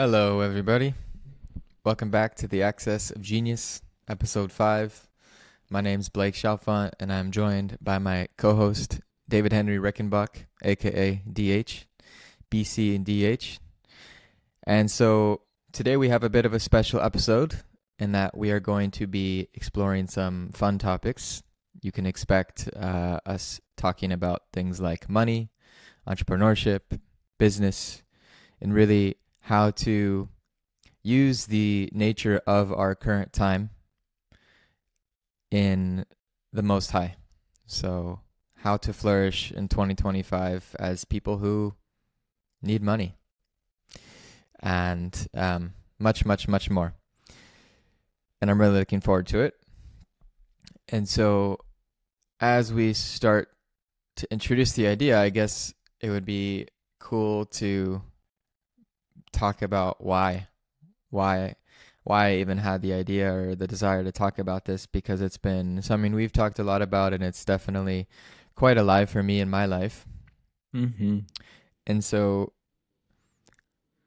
Hello, everybody. Welcome back to the Access of Genius, episode 5. My name's Blake Chalfant, and I'm joined by my co-host, David Henry Rickenbach, aka DH, BC and DH. And so today we have a bit of a special episode in that we are going to be exploring some fun topics. You can expect us talking about things like money, entrepreneurship, business, and really how to use the nature of our current time in the Most High. So, how to flourish in 2025 as people who need money, and much, much, much more. And I'm really looking forward to it. And so, as we start to introduce the idea, I guess it would be cool to talk about why I even had the idea or the desire to talk about this, because it's been something we've talked a lot about, and it's definitely quite alive for me in my life. And so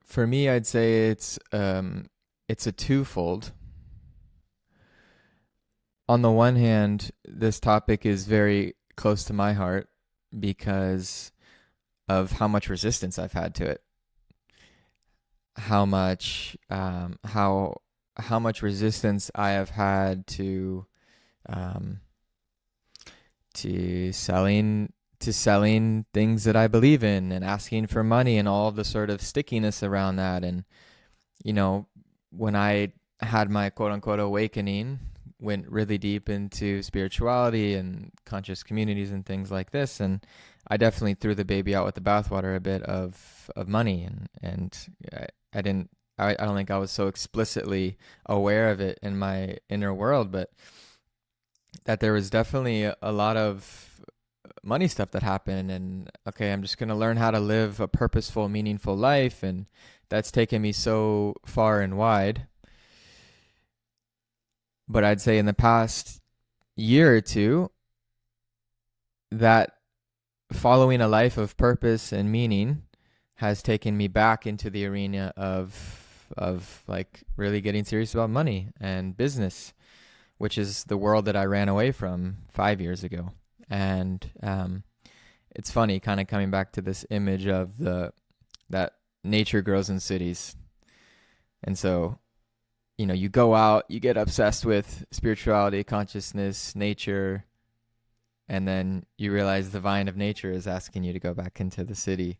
for me, I'd say it's a twofold. On the one hand, this topic is very close to my heart because of how much resistance I've had to it. How much resistance I have had to selling things that I believe in and asking for money and all the sort of stickiness around that. And when I had my quote unquote awakening, went really deep into spirituality and conscious communities and things like this, and I definitely threw the baby out with the bathwater a bit of money, and I don't think I was so explicitly aware of it in my inner world, but that there was definitely a lot of money stuff that happened. And okay, I'm just going to learn how to live a purposeful, meaningful life. And that's taken me so far and wide. But I'd say in the past year or two, that following a life of purpose and meaning has taken me back into the arena of like really getting serious about money and business, which is the world that I ran away from 5 years ago. And it's funny kind of coming back to this image of that nature grows in cities. And so, you go out, you get obsessed with spirituality, consciousness, nature, and then you realize the vine of nature is asking you to go back into the city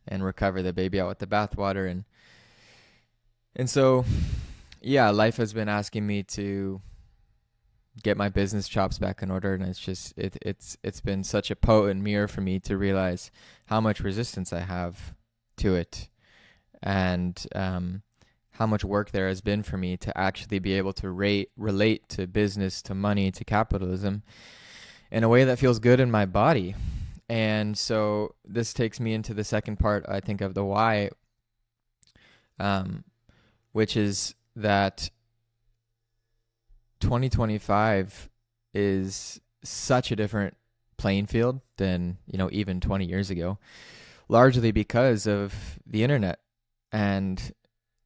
and recover the baby out with the bathwater. And so, yeah, life has been asking me to get my business chops back in order, and it's been such a potent mirror for me to realize how much resistance I have to it, and how much work there has been for me to actually be able to relate to business, to money, to capitalism in a way that feels good in my body. And so this takes me into the second part, I think, of the why, which is that 2025 is such a different playing field than, even 20 years ago, largely because of the internet and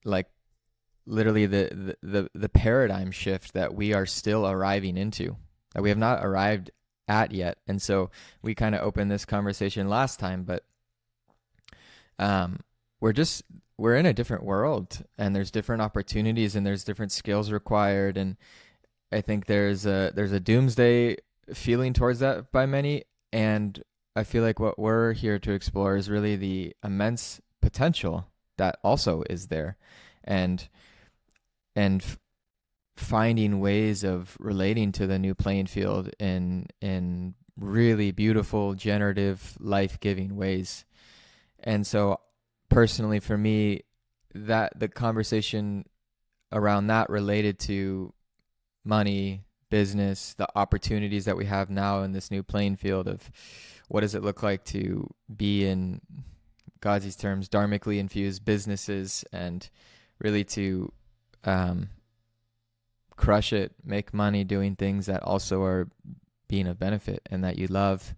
like literally the paradigm shift that we are still arriving into, that we have not arrived at yet. And so we kind of opened this conversation last time, but we're in a different world, and there's different opportunities, and there's different skills required. And I think there's a doomsday feeling towards that by many. And I feel like what we're here to explore is really the immense potential that also is there, and finding ways of relating to the new playing field in really beautiful, generative, life-giving ways. And so personally for me, that the conversation around that related to money, business, the opportunities that we have now in this new playing field of what does it look like to be in Ghazi's terms, dharmically infused businesses, and really to crush it, make money doing things that also are being of benefit and that you love.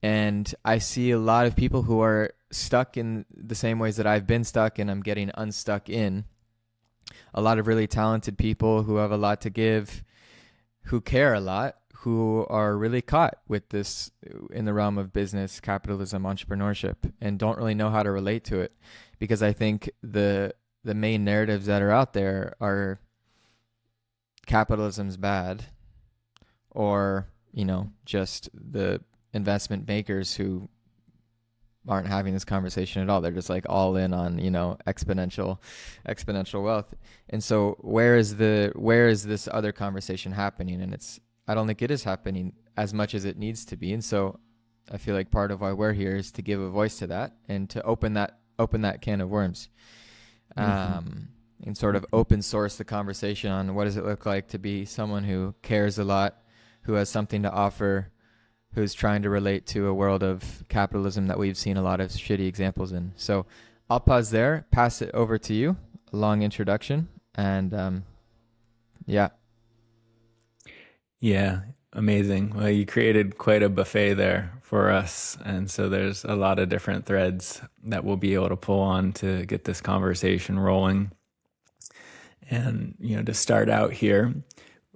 And I see a lot of people who are stuck in the same ways that I've been stuck and I'm getting unstuck in. A lot of really talented people who have a lot to give, who care a lot, who are really caught with this in the realm of business, capitalism, entrepreneurship, and don't really know how to relate to it. Because I think the main narratives that are out there are capitalism's bad, or, just the investment makers who aren't having this conversation at all. They're just like all in on, exponential wealth. And so where is this other conversation happening? And I don't think it is happening as much as it needs to be. And so I feel like part of why we're here is to give a voice to that and to open that can of worms. And sort of open source the conversation on what does it look like to be someone who cares a lot, who has something to offer, who's trying to relate to a world of capitalism that we've seen a lot of shitty examples in. So I'll pause there, pass it over to you, a long introduction, and yeah. Yeah, amazing. Well, you created quite a buffet there for us. And so there's a lot of different threads that we'll be able to pull on to get this conversation rolling. And, to start out here,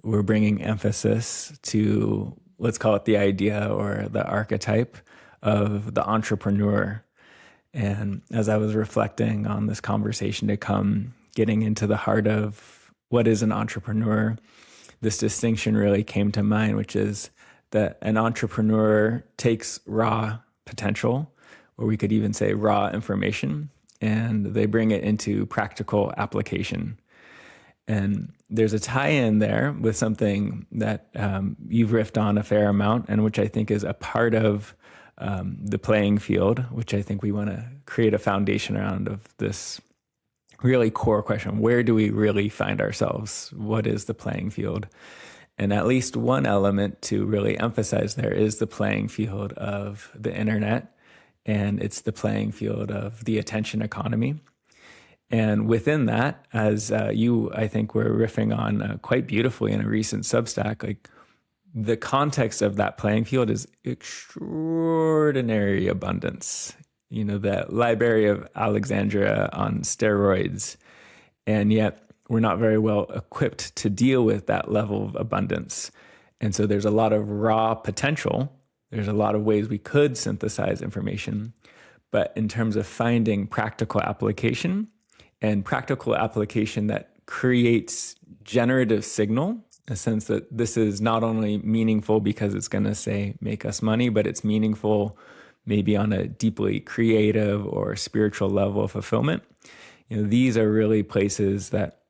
we're bringing emphasis to, let's call it the idea or the archetype of the entrepreneur. And as I was reflecting on this conversation to come, getting into the heart of what is an entrepreneur, this distinction really came to mind, which is that an entrepreneur takes raw potential, or we could even say raw information, and they bring it into practical application. And there's a tie-in there with something that you've riffed on a fair amount, and which I think is a part of the playing field, which I think we want to create a foundation around of this really core question. Where do we really find ourselves? What is the playing field? And at least one element to really emphasize there is the playing field of the internet, and it's the playing field of the attention economy. And within that, as you, I think, were riffing on quite beautifully in a recent Substack, like the context of that playing field is extraordinary abundance. The Library of Alexandria on steroids. And yet we're not very well equipped to deal with that level of abundance. And so there's a lot of raw potential. There's a lot of ways we could synthesize information. But in terms of finding practical application, and practical application that creates generative signal, a sense that this is not only meaningful because it's going to say make us money, but it's meaningful maybe on a deeply creative or spiritual level of fulfillment. These are really places that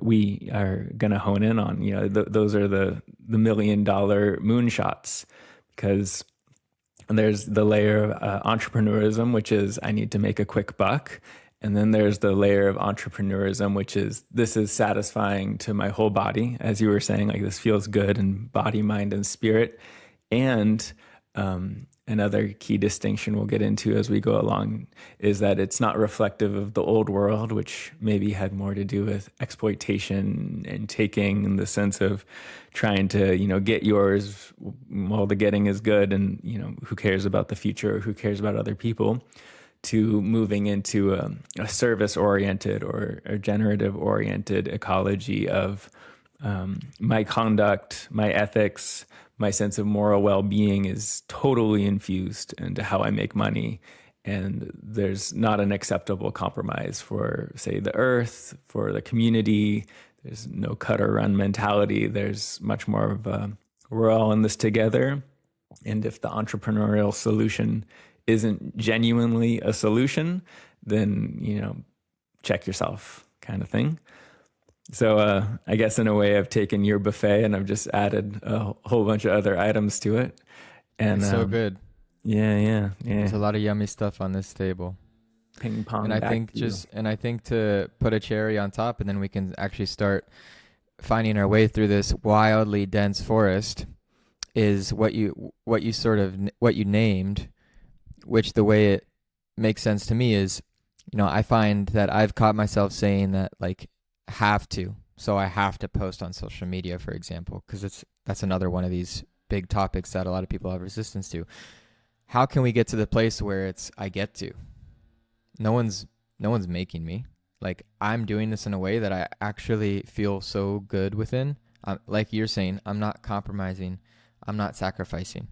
we are going to hone in on. Those are the $1 million moonshots, because there's the layer of entrepreneurism, which is I need to make a quick buck. And then there's the layer of entrepreneurism, which is this is satisfying to my whole body. As you were saying, like this feels good in body, mind, and spirit. And another key distinction we'll get into as we go along is that it's not reflective of the old world, which maybe had more to do with exploitation and taking, in the sense of trying to, get yours while the getting is good, and, who cares about the future, or who cares about other people, to moving into a service-oriented or a generative-oriented ecology of my conduct, my ethics, my sense of moral well-being is totally infused into how I make money. And there's not an acceptable compromise for, say, the earth, for the community. There's no cut or run mentality. There's much more of a, we're all in this together. And if the entrepreneurial solution isn't genuinely a solution, then, check yourself, kind of thing. So I guess in a way I've taken your buffet and I've just added a whole bunch of other items to it. And it's so good. Yeah. There's a lot of yummy stuff on this table. Ping pong. And I think to put a cherry on top, and then we can actually start finding our way through this wildly dense forest, is what you named, which the way it makes sense to me is, I find that I've caught myself saying that, like, have to. So I have to post on social media, for example, because that's another one of these big topics that a lot of people have resistance to. how can we get to the place where it's I get to? No one's making me. Like, I'm doing this in a way that I actually feel so good within. Like you're saying, I'm not compromising. I'm not sacrificing.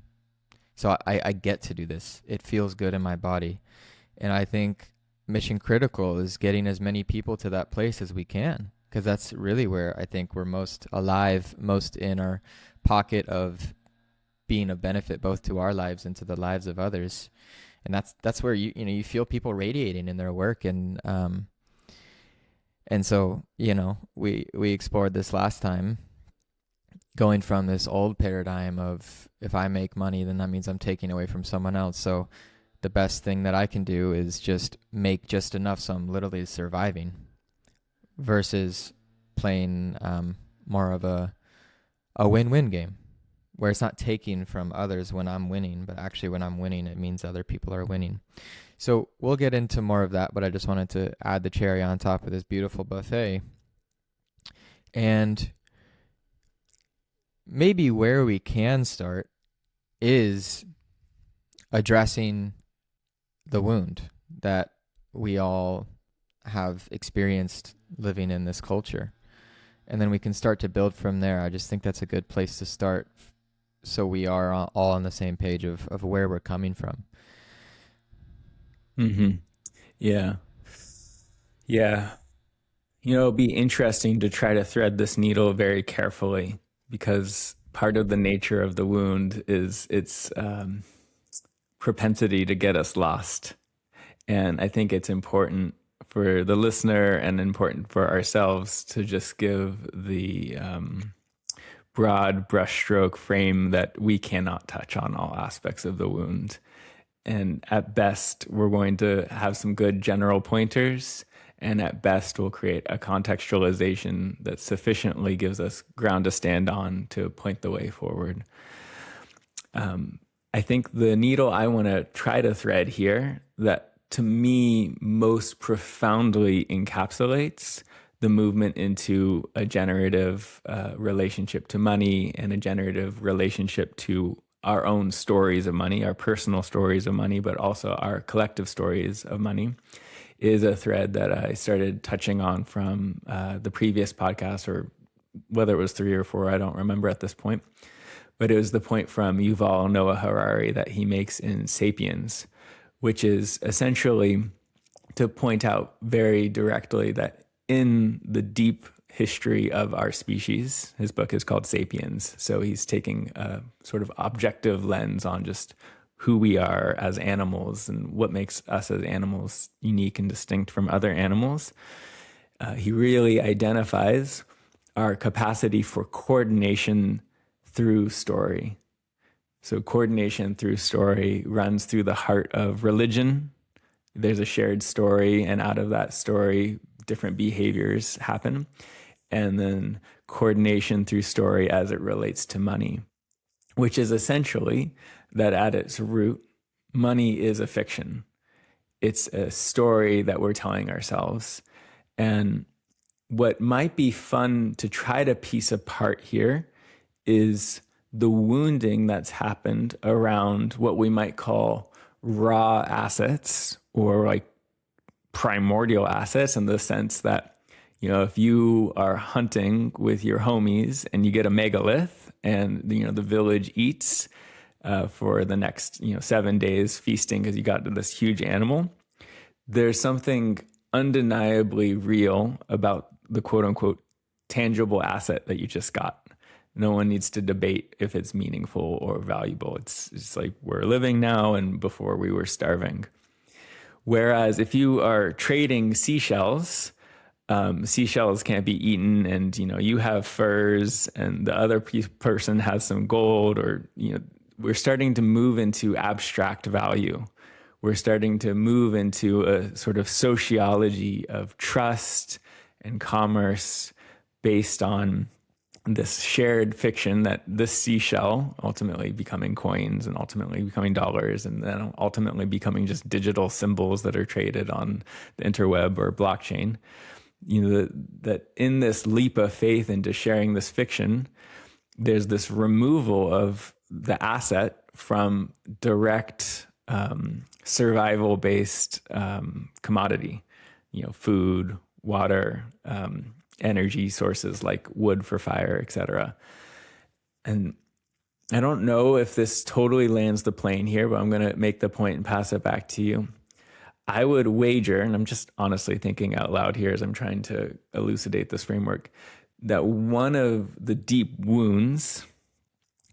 So I get to do this. It feels good in my body. And I think mission critical is getting as many people to that place as we can, because that's really where I think we're most alive, most in our pocket of being of benefit both to our lives and to the lives of others. And that's where you feel people radiating in their work. And so, we explored this last time, going from this old paradigm of if I make money, then that means I'm taking away from someone else. So the best thing that I can do is just make just enough so I'm literally surviving, versus playing more of a win-win game where it's not taking from others when I'm winning, but actually when I'm winning, it means other people are winning. So we'll get into more of that, but I just wanted to add the cherry on top of this beautiful buffet. And maybe where we can start is addressing the wound that we all have experienced living in this culture. And then we can start to build from there. I just think that's a good place to start, so we are all on the same page of where we're coming from. Mm-hmm. Yeah. Yeah. It'll be interesting to try to thread this needle very carefully, because part of the nature of the wound is its propensity to get us lost. And I think it's important for the listener and important for ourselves to just give the broad brushstroke frame that we cannot touch on all aspects of the wound. And at best, we're going to have some good general pointers. And at best, we'll create a contextualization that sufficiently gives us ground to stand on to point the way forward. I think the needle I want to try to thread here, that to me most profoundly encapsulates the movement into a generative relationship to money, and a generative relationship to our own stories of money, our personal stories of money, but also our collective stories of money, is a thread that I started touching on from the previous podcast, or whether it was 3 or 4, I don't remember at this point. But it was the point from Yuval Noah Harari that he makes in Sapiens, which is essentially to point out very directly that in the deep history of our species, his book is called Sapiens. So he's taking a sort of objective lens on just who we are as animals and what makes us as animals unique and distinct from other animals. He really identifies our capacity for coordination through story. So coordination through story runs through the heart of religion. There's a shared story, and out of that story, different behaviors happen. And then coordination through story as it relates to money, which is essentially that at its root, money is a fiction. It's a story that we're telling ourselves. And what might be fun to try to piece apart here is the wounding that's happened around what we might call raw assets, or like primordial assets, in the sense that, if you are hunting with your homies and you get a megalith, and the village eats for the next 7 days feasting because you got this huge animal, there's something undeniably real about the quote unquote tangible asset that you just got. No one needs to debate if it's meaningful or valuable. It's like we're living now, and before we were starving. Whereas if you are trading seashells, seashells can't be eaten, and you have furs, and the other person has some gold, or we're starting to move into abstract value. We're starting to move into a sort of sociology of trust and commerce based on this shared fiction that this seashell ultimately becoming coins, and ultimately becoming dollars, and then ultimately becoming just digital symbols that are traded on the interweb or blockchain. That in this leap of faith into sharing this fiction, there's this removal of the asset from direct survival based commodity, food, water, energy sources like wood for fire, etc. And I don't know if this totally lands the plane here, but I'm going to make the point and pass it back to you. I would wager, and I'm just honestly thinking out loud here as I'm trying to elucidate this framework, that one of the deep wounds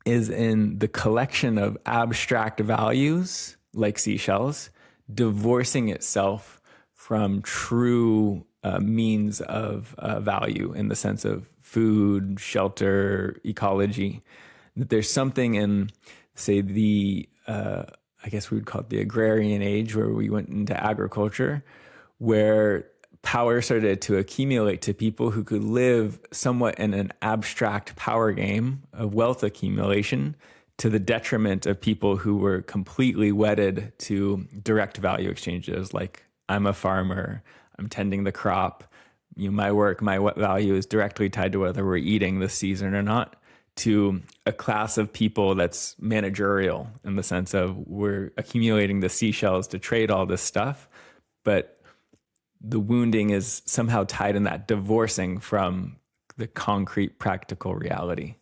is in the collection of abstract values like seashells, divorcing itself from true means of value in the sense of food, shelter, ecology. That there's something in, say, I guess we would call it the agrarian age, where we went into agriculture, where power started to accumulate to people who could live somewhat in an abstract power game of wealth accumulation to the detriment of people who were completely wedded to direct value exchanges. Like, I'm a farmer, I'm tending the crop, my work, my value is directly tied to whether we're eating this season or not, to a class of people that's managerial in the sense of we're accumulating the seashells to trade all this stuff, but the wounding is somehow tied in that divorcing from the concrete practical reality.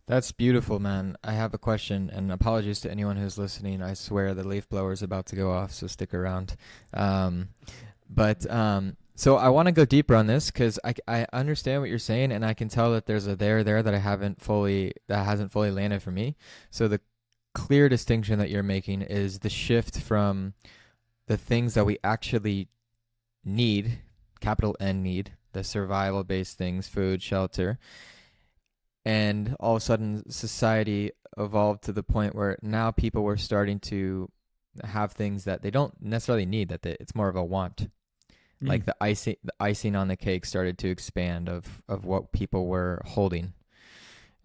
That's beautiful, man. I have a question, and apologies to anyone who's listening. I swear the leaf blower is about to go off, so stick around. So I want to go deeper on this because I understand what you're saying, and I can tell that there's a there that hasn't fully landed for me. So the clear distinction that you're making is the shift from the things that we actually need, capital N need, the survival-based things, food, shelter, and all of a sudden society evolved to the point where now people were starting to have things that they don't necessarily need, it's more of a want. Like the icing on the cake started to expand of what people were holding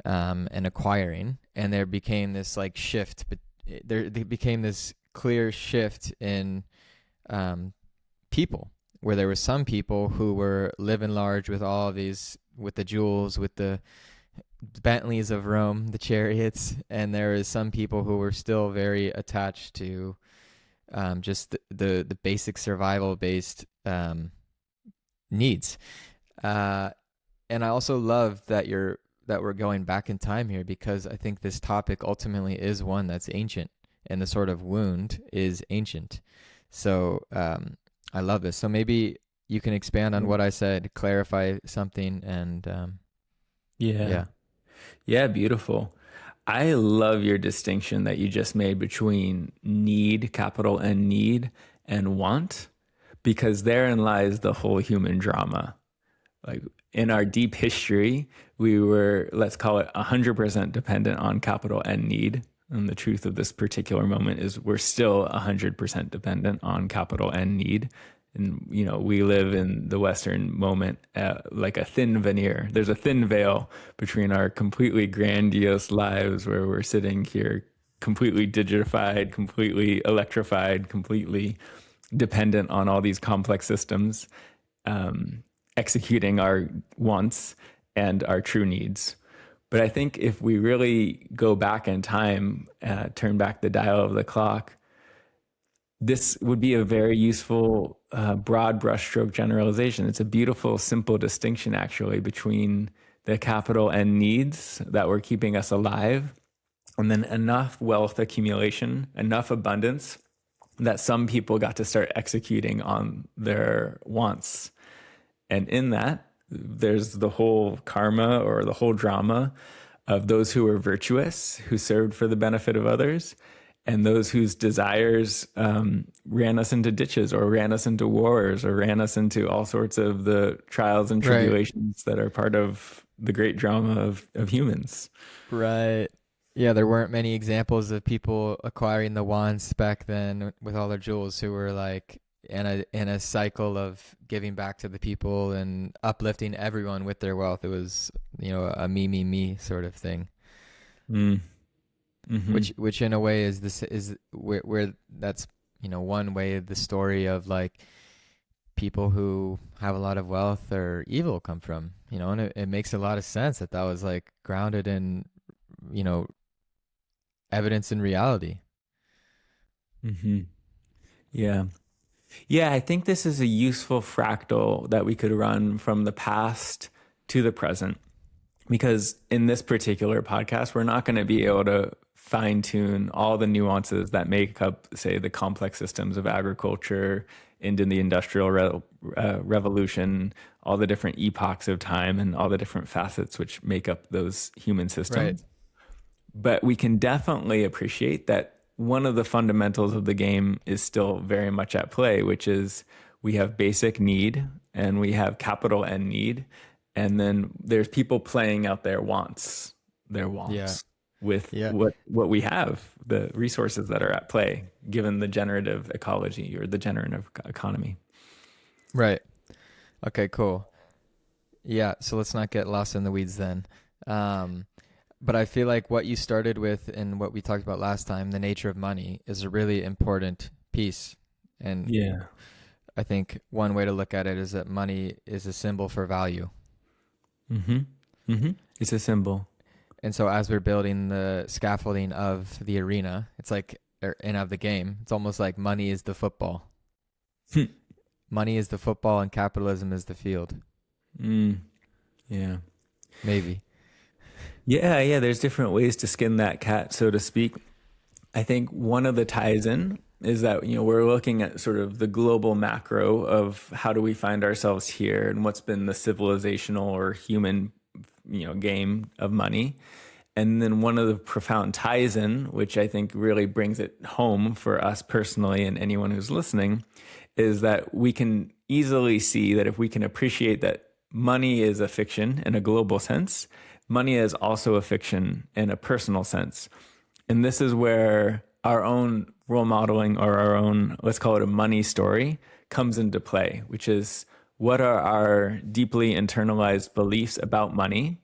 and acquiring, and there became this like shift. But there became this clear shift in people, where there were some people who were living large with all of these, with the jewels, with the Bentleys of Rome, the chariots, and there is some people who were still very attached to just the basic survival based needs. And I also love that we're going back in time here, because I think this topic ultimately is one that's ancient, and the sort of wound is ancient. So I love this. So maybe you can expand on what I said, clarify something, and yeah, beautiful. I love your distinction that you just made between need, capital N need, and want, because therein lies the whole human drama. Like, in our deep history, we were, let's call it 100% dependent on capital N need. And the truth of this particular moment is we're still 100% dependent on capital N need. And, we live in the Western moment like a thin veneer. There's a thin veil between our completely grandiose lives, where we're sitting here completely digitified, completely electrified, completely dependent on all these complex systems, executing our wants and our true needs. But I think if we really go back in time, turn back the dial of the clock, this would be a very useful broad brushstroke generalization. It's a beautiful, simple distinction, actually, between the capital N needs that were keeping us alive, and then enough wealth accumulation, enough abundance that some people got to start executing on their wants. And in that, there's the whole karma or the whole drama of those who were virtuous, who served for the benefit of others, and those whose desires ran us into ditches, or ran us into wars, or ran us into all sorts of the trials and tribulations that are part of the great drama of humans. Right. Yeah, there weren't many examples of people acquiring the wands back then with all their jewels, who were like in a cycle of giving back to the people and uplifting everyone with their wealth. It was, a me sort of thing. Mm-hmm. Which in a way is where that's one way of the story of like people who have a lot of wealth or evil come from, and it makes a lot of sense that was like grounded in, you know, evidence in reality. Hmm. Yeah. Yeah, I think this is a useful fractal that we could run from the past to the present. Because in this particular podcast, we're not going to be able to fine tune all the nuances that make up, say, the complex systems of agriculture into the revolution, all the different epochs of time, and all the different facets which make up those human Right. systems. But we can definitely appreciate that one of the fundamentals of the game is still very much at play, which is we have basic need and we have capital N need. And then there's people playing out their Yeah. wants with Yeah. what we have, the resources that are at play, given the generative ecology or the generative economy. Right. Okay, cool. Yeah, so let's not get lost in the weeds then. Um, but I feel like what you started with and what we talked about last time, the nature of money, is a really important piece. And Yeah. I think one way to look at it is that money is a symbol for value. Mm-hmm. Mm-hmm. It's a symbol. And so as we're building the scaffolding of the arena, it's like, and of the game, it's almost like money is the football. Money is the football and capitalism is the field. Mm. Yeah. Maybe. Yeah, yeah, there's different ways to skin that cat, so to speak. I think one of the ties in is that, we're looking at sort of the global macro of how do we find ourselves here and what's been the civilizational or human, game of money. And then one of the profound ties in, which I think really brings it home for us personally and anyone who's listening, is that we can easily see that if we can appreciate that money is a fiction in a global sense, money is also a fiction in a personal sense. And this is where our own role modeling or our own, let's call it a money story, comes into play, which is what are our deeply internalized beliefs about money?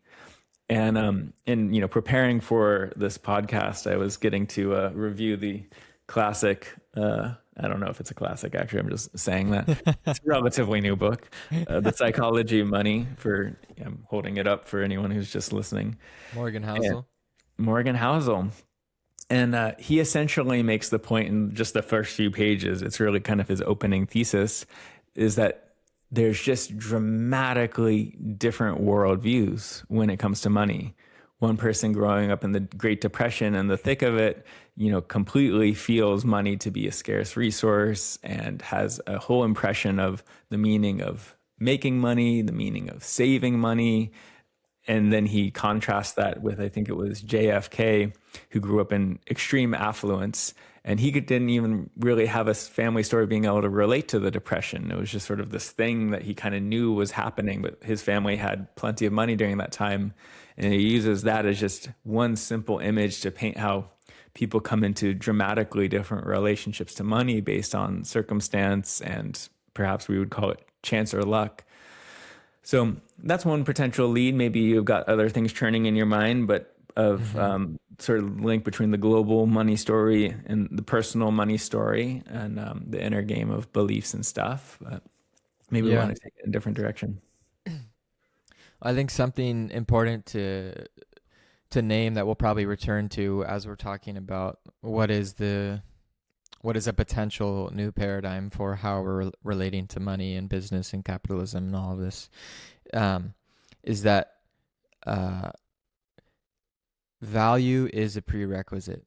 And in preparing for this podcast, I was getting to review the classic. I don't know if it's a classic. Actually, I'm just saying that it's a relatively new book, "The Psychology of Money." I'm holding it up for anyone who's just listening. Morgan And Housel. Morgan Housel, and he essentially makes the point in just the first few pages. It's really kind of his opening thesis, is that there's just dramatically different worldviews when it comes to money. One person growing up in the Great Depression and the thick of it, completely feels money to be a scarce resource and has a whole impression of the meaning of making money, the meaning of saving money. And then he contrasts that with, I think it was JFK, who grew up in extreme affluence. And he didn't even really have a family story being able to relate to the Depression. It was just sort of this thing that he kind of knew was happening, but his family had plenty of money during that time. And he uses that as just one simple image to paint how people come into dramatically different relationships to money based on circumstance and perhaps we would call it chance or luck. So that's one potential lead. Maybe you've got other things churning in your mind, but of sort of link between the global money story and the personal money story and the inner game of beliefs and stuff. But maybe we Yeah. want to take it in a different direction. I think something important to name that we'll probably return to as we're talking about what is a potential new paradigm for how we're relating to money and business and capitalism and all of this, is that value is a prerequisite.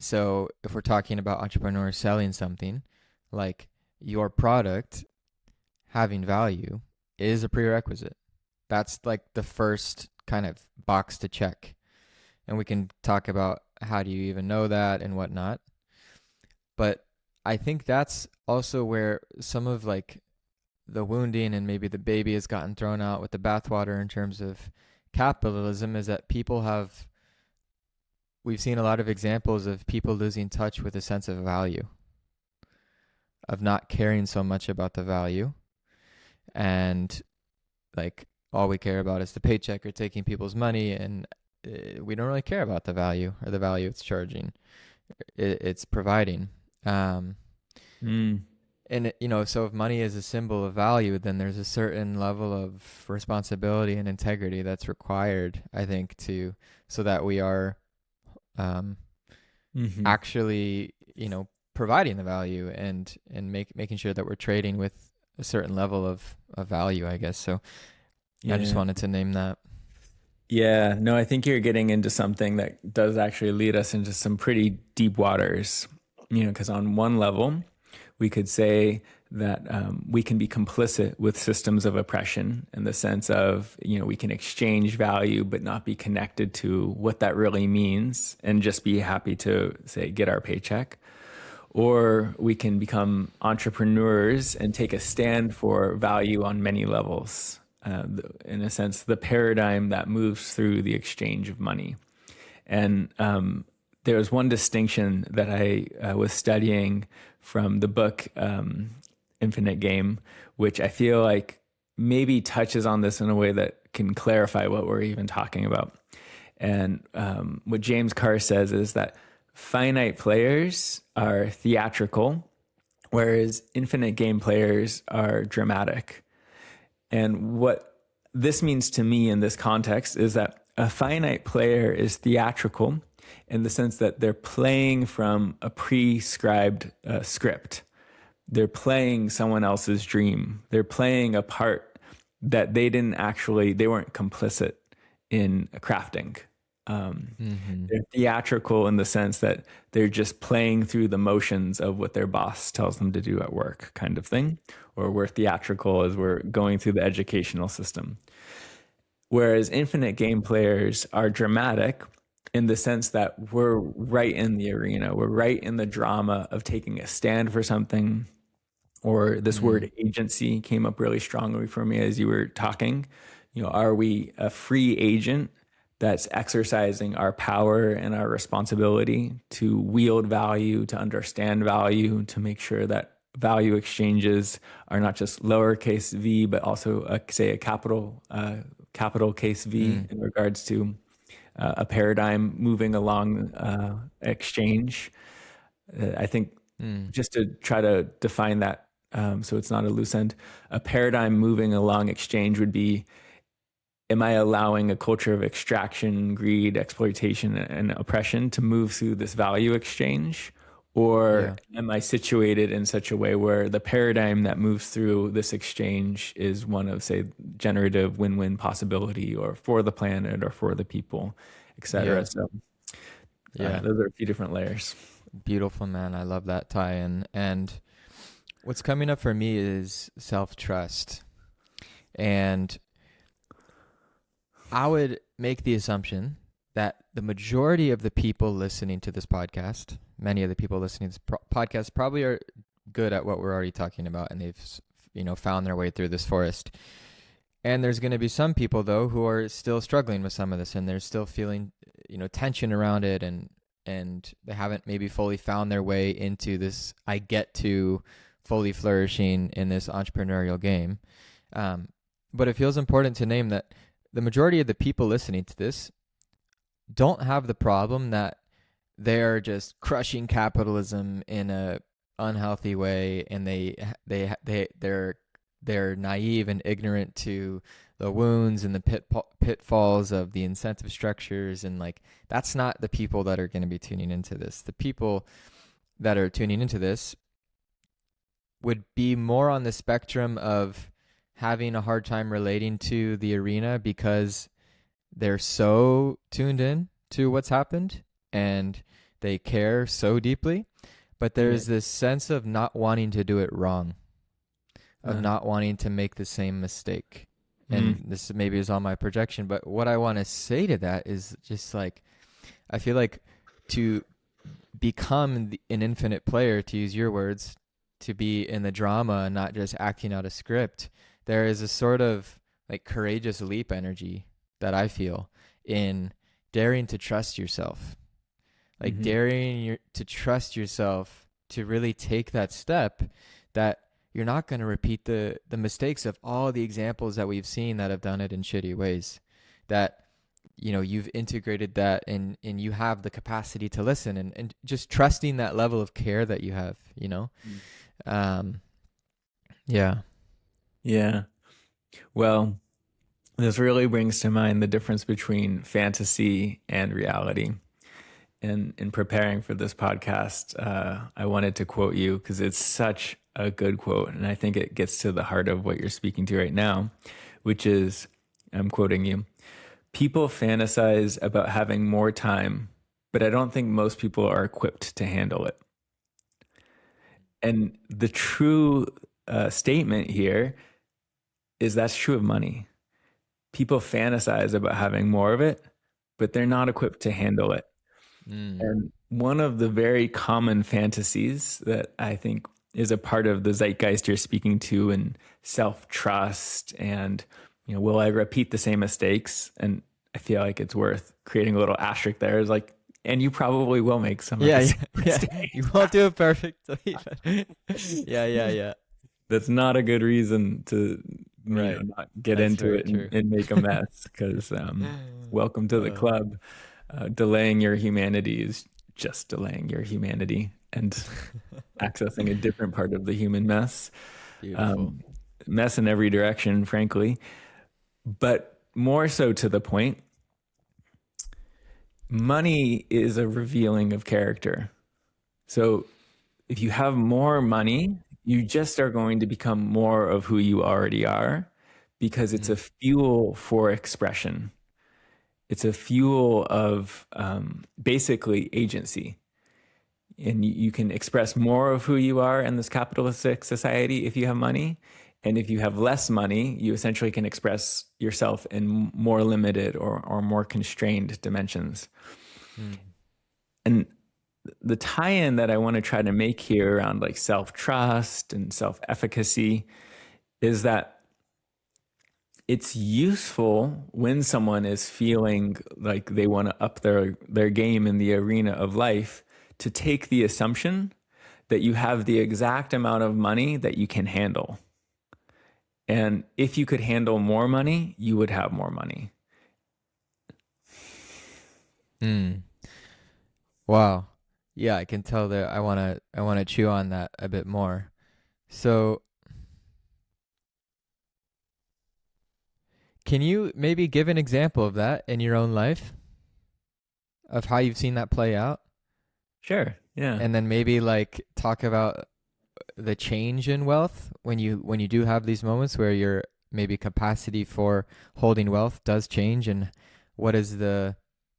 So if we're talking about entrepreneurs selling something, like your product having value is a prerequisite. That's like the first kind of box to check. And we can talk about how do you even know that and whatnot. But I think that's also where some of like the wounding and maybe the baby has gotten thrown out with the bathwater in terms of capitalism is that we've seen a lot of examples of people losing touch with a sense of value, of not caring so much about the value. And like all we care about is the paycheck or taking people's money. And we don't really care about the value or the value it's charging, it's providing. Mm. so if money is a symbol of value, then there's a certain level of responsibility and integrity that's required, I think, so that we are um, Mm-hmm. actually, providing the value and making sure that we're trading with a certain level of value, I guess. So I just Yeah. wanted to name that. Yeah. No, I think you're getting into something that does actually lead us into some pretty deep waters, because on one level, we could say that we can be complicit with systems of oppression in the sense of, we can exchange value but not be connected to what that really means and just be happy to, say, get our paycheck. Or we can become entrepreneurs and take a stand for value on many levels. In a sense, the paradigm that moves through the exchange of money. And there was one distinction that I was studying from the book Infinite Game, which I feel like maybe touches on this in a way that can clarify what we're even talking about. And what James Carr says is that finite players are theatrical, whereas infinite game players are dramatic. And what this means to me in this context is that a finite player is theatrical in the sense that they're playing from a prescribed script. They're playing someone else's dream. They're playing a part that they weren't complicit in crafting. Mm-hmm. They're theatrical in the sense that they're just playing through the motions of what their boss tells them to do at work, kind of thing. Or we're theatrical as we're going through the educational system. Whereas infinite game players are dramatic in the sense that we're right in the arena, we're right in the drama of taking a stand for something. Or this word agency came up really strongly for me as you were talking. Are we a free agent that's exercising our power and our responsibility to wield value, to understand value, to make sure that value exchanges are not just lowercase v, but also, say, a capital case V in regards to a paradigm moving along exchange. I think just to try to define that so it's not a loose end, a paradigm moving along exchange would be, am I allowing a culture of extraction, greed, exploitation, and oppression to move through this value exchange? Or am I situated in such a way where the paradigm that moves through this exchange is one of, say, generative win-win possibility, or for the planet or for the people, et cetera? Yeah. So Yeah. those are a few different layers. Beautiful, man. I love that tie-in. And what's coming up for me is self-trust. And I would make the assumption that the majority of the people listening to this podcast, many of the people listening to this podcast, probably are good at what we're already talking about, and they've, found their way through this forest. And there's going to be some people, though, who are still struggling with some of this, and they're still feeling, tension around it, and they haven't maybe fully found their way into this I get to fully flourishing in this entrepreneurial game. But it feels important to name that the majority of the people listening to this don't have the problem that they're just crushing capitalism in a unhealthy way, and they're naive and ignorant to the wounds and the pitfalls of the incentive structures, and that's not the people that are going to be tuning into this. The people that are tuning into this would be more on the spectrum of having a hard time relating to the arena because they're so tuned in to what's happened and they care so deeply, but there's this sense of not wanting to do it wrong, of not wanting to make the same mistake. And this maybe is all my projection, but what I want to say to that is just I feel like to become an infinite player, to use your words, to be in the drama and not just acting out a script, there is a sort of courageous leap energy that I feel in daring to trust yourself, daring to trust yourself to really take that step, that you're not going to repeat the mistakes of all the examples that we've seen that have done it in shitty ways, that you've integrated that and you have the capacity to listen, and just trusting that level of care that you have, Yeah. Yeah. Well, this really brings to mind the difference between fantasy and reality. And in preparing for this podcast, I wanted to quote you because it's such a good quote. And I think it gets to the heart of what you're speaking to right now, which is, I'm quoting you, people fantasize about having more time, but I don't think most people are equipped to handle it. And the true statement here is that's true of money. People fantasize about having more of it, but they're not equipped to handle it. Mm. And one of the very common fantasies that I think is a part of the zeitgeist you're speaking to, and self-trust and, will I repeat the same mistakes? And I feel like it's worth creating a little asterisk there, is like, and you probably will make some of Yeah, the yeah, same yeah. mistakes. You won't do it perfectly. Yeah, yeah, yeah. That's not a good reason to, Right. not get That's into very it and, true. make a mess, because welcome to the Uh, club. Delaying your humanity is just delaying your humanity and accessing a different part of the human mess. Beautiful. Um, Mess in every direction, frankly. But more so to the point, money is a revealing of character. So if you have more money, you just are going to become more of who you already are, because it's a Mm. fuel for expression. It's a fuel of basically agency. And you can express more of who you are in this capitalistic society if you have money. And if you have less money, you essentially can express yourself in more limited or more constrained dimensions. Mm. And the tie-in that I want to try to make here around like self-trust and self-efficacy is that it's useful when someone is feeling like they want to up their game in the arena of life, to take the assumption that you have the exact amount of money that you can handle. And if you could handle more money, you would have more money. Mm. Wow. Yeah, I can tell that I wanna chew on that a bit more. So, can you maybe give an example of that in your own life of how you've seen that play out? Sure. Yeah. And then maybe like talk about the change in wealth when you do have these moments where your maybe capacity for holding wealth does change, and what is the,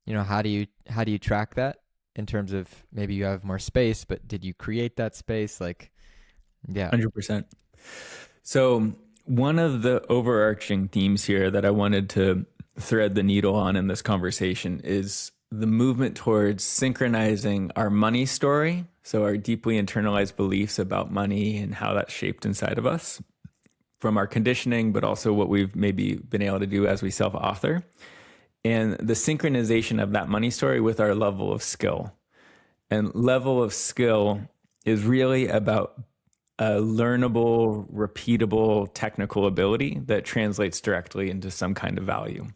how do you track that in terms of maybe you have more space, but did you create that space? Like, yeah. 100%. So one of the overarching themes here that I wanted to thread the needle on in this conversation is the movement towards synchronizing our money story, so our deeply internalized beliefs about money and how that's shaped inside of us from our conditioning, but also what we've maybe been able to do as we self-author, and the synchronization of that money story with our level of skill. And level of skill is really about a learnable, repeatable technical ability that translates directly into some kind of value.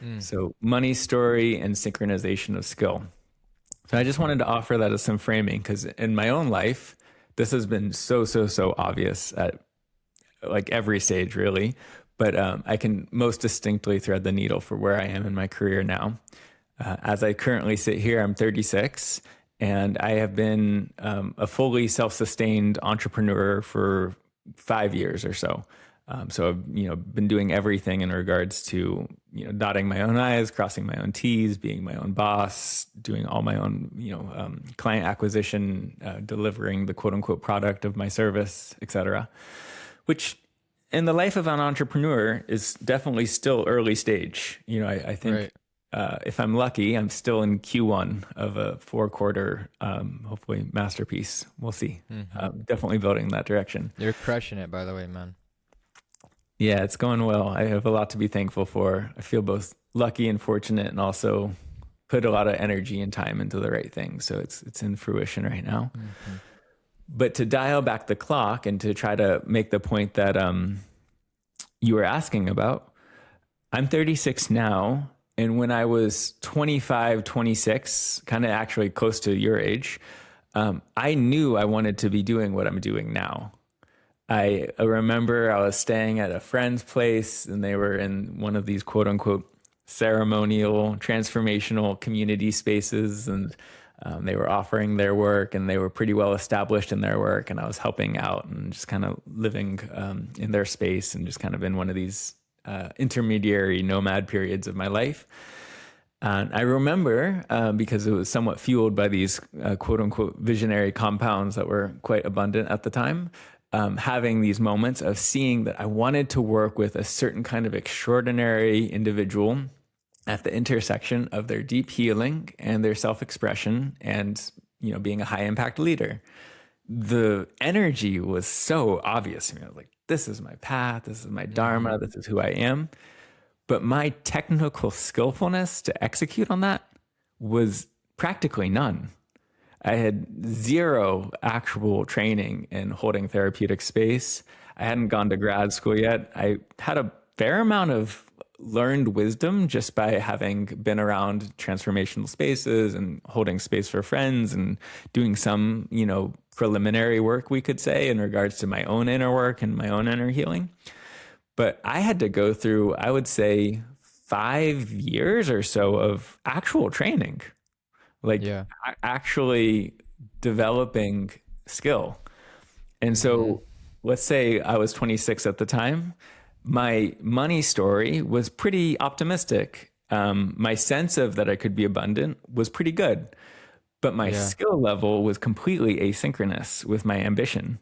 Mm. So money story and synchronization of skill. So I just wanted to offer that as some framing, because in my own life, this has been so obvious at like every stage, really. But I can most distinctly thread the needle for where I am in my career now. As I currently sit here, I'm 36, and I have been a fully self-sustained entrepreneur for 5 years or so. So I've been doing everything in regards to dotting my own I's, crossing my own T's, being my own boss, doing all my own client acquisition, delivering the quote unquote product of my service, etc. Which in the life of an entrepreneur is definitely still early stage. I think Right. if I'm lucky, I'm still in Q1 of a 4-quarter, hopefully masterpiece. We'll see. Definitely building in that direction. You're crushing it, by the way, man. Yeah, it's going well. I have a lot to be thankful for. I feel both lucky and fortunate, and also put a lot of energy and time into the right things. So it's in fruition right now. Mm-hmm. But to dial back the clock and to try to make the point that you were asking about, I'm 36 now. And when I was 25, 26, kind of actually close to your age, I knew I wanted to be doing what I'm doing now. I remember I was staying at a friend's place and they were in one of these quote unquote ceremonial, transformational community spaces. And they were offering their work and they were pretty well established in their work. And I was helping out and just kind of living in their space and just kind of in one of these intermediary nomad periods of my life. And I remember, because it was somewhat fueled by these quote unquote visionary compounds that were quite abundant at the time, having these moments of seeing that I wanted to work with a certain kind of extraordinary individual at the intersection of their deep healing and their self-expression and, being a high impact leader. The energy was so obvious to me. I was like, this is my path. This is my dharma. This is who I am. But my technical skillfulness to execute on that was practically none. I had zero actual training in holding therapeutic space. I hadn't gone to grad school yet. I had a fair amount of learned wisdom just by having been around transformational spaces and holding space for friends and doing some, preliminary work, we could say, in regards to my own inner work and my own inner healing. But I had to go through, I would say, 5 years or so of actual training, like Yeah. actually developing skill. And so let's say I was 26 at the time. My money story was pretty optimistic. My sense of that I could be abundant was pretty good, but my Yeah. skill level was completely asynchronous with my ambition.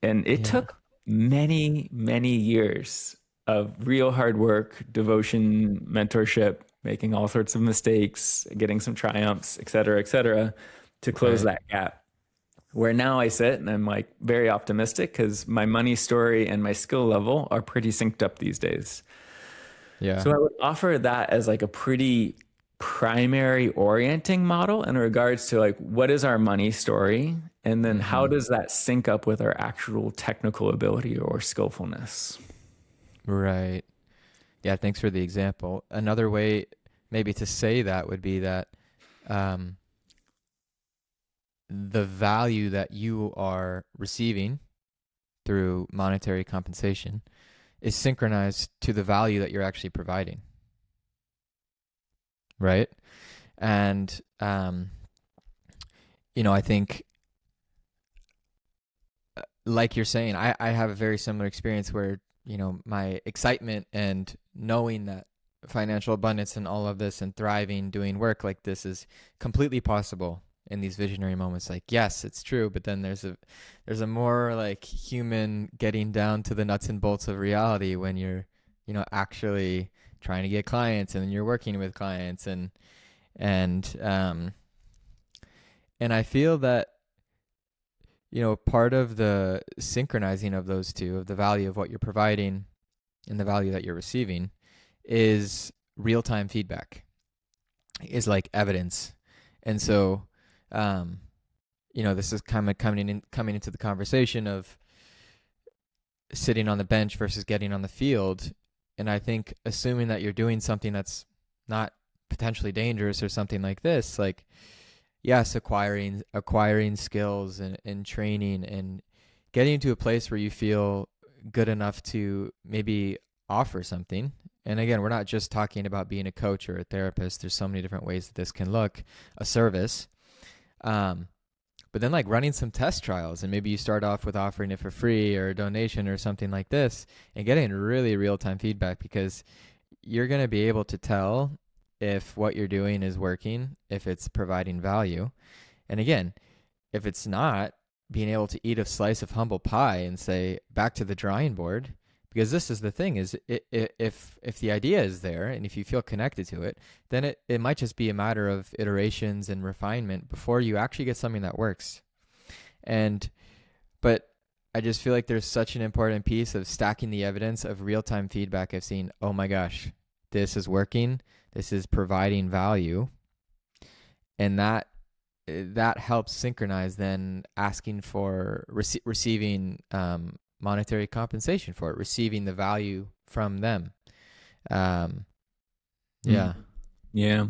And it Yeah. took many, many years of real hard work, devotion, mentorship, making all sorts of mistakes, getting some triumphs, et cetera, to close Right. that gap. Where now I sit and I'm like very optimistic because my money story and my skill level are pretty synced up these days. Yeah. So I would offer that as like a pretty primary orienting model in regards to like what is our money story and then how does that sync up with our actual technical ability or skillfulness. Right. Yeah. Thanks for the example. Another way maybe to say that would be that um, the value that you are receiving through monetary compensation is synchronized to the value that you're actually providing. Right. And, I think, like you're saying, I have a very similar experience where, my excitement and knowing that financial abundance and all of this and thriving, doing work like this is completely possible in these visionary moments. Like, yes, it's true, but then there's a more like human getting down to the nuts and bolts of reality when you're, actually trying to get clients and then you're working with clients and and I feel that part of the synchronizing of those two, of the value of what you're providing and the value that you're receiving, is real-time feedback, is like evidence. And so, this is kind of coming into the conversation of sitting on the bench versus getting on the field. And I think assuming that you're doing something that's not potentially dangerous or something like this, like, yes, acquiring skills and training and getting to a place where you feel good enough to maybe offer something. And again, we're not just talking about being a coach or a therapist. There's so many different ways that this can look, a service. But then like running some test trials and maybe you start off with offering it for free or a donation or something like this and getting really real-time feedback, because you're going to be able to tell if what you're doing is working, if it's providing value. And again, if it's not, being able to eat a slice of humble pie and say, back to the drawing board, because this is the thing, is if the idea is there and if you feel connected to it, then it might just be a matter of iterations and refinement before you actually get something that works. But I just feel like there's such an important piece of stacking the evidence of real-time feedback of seeing, oh my gosh, this is working, this is providing value, and that helps synchronize then asking for receiving monetary compensation for it, receiving the value from them. Yeah. Yeah.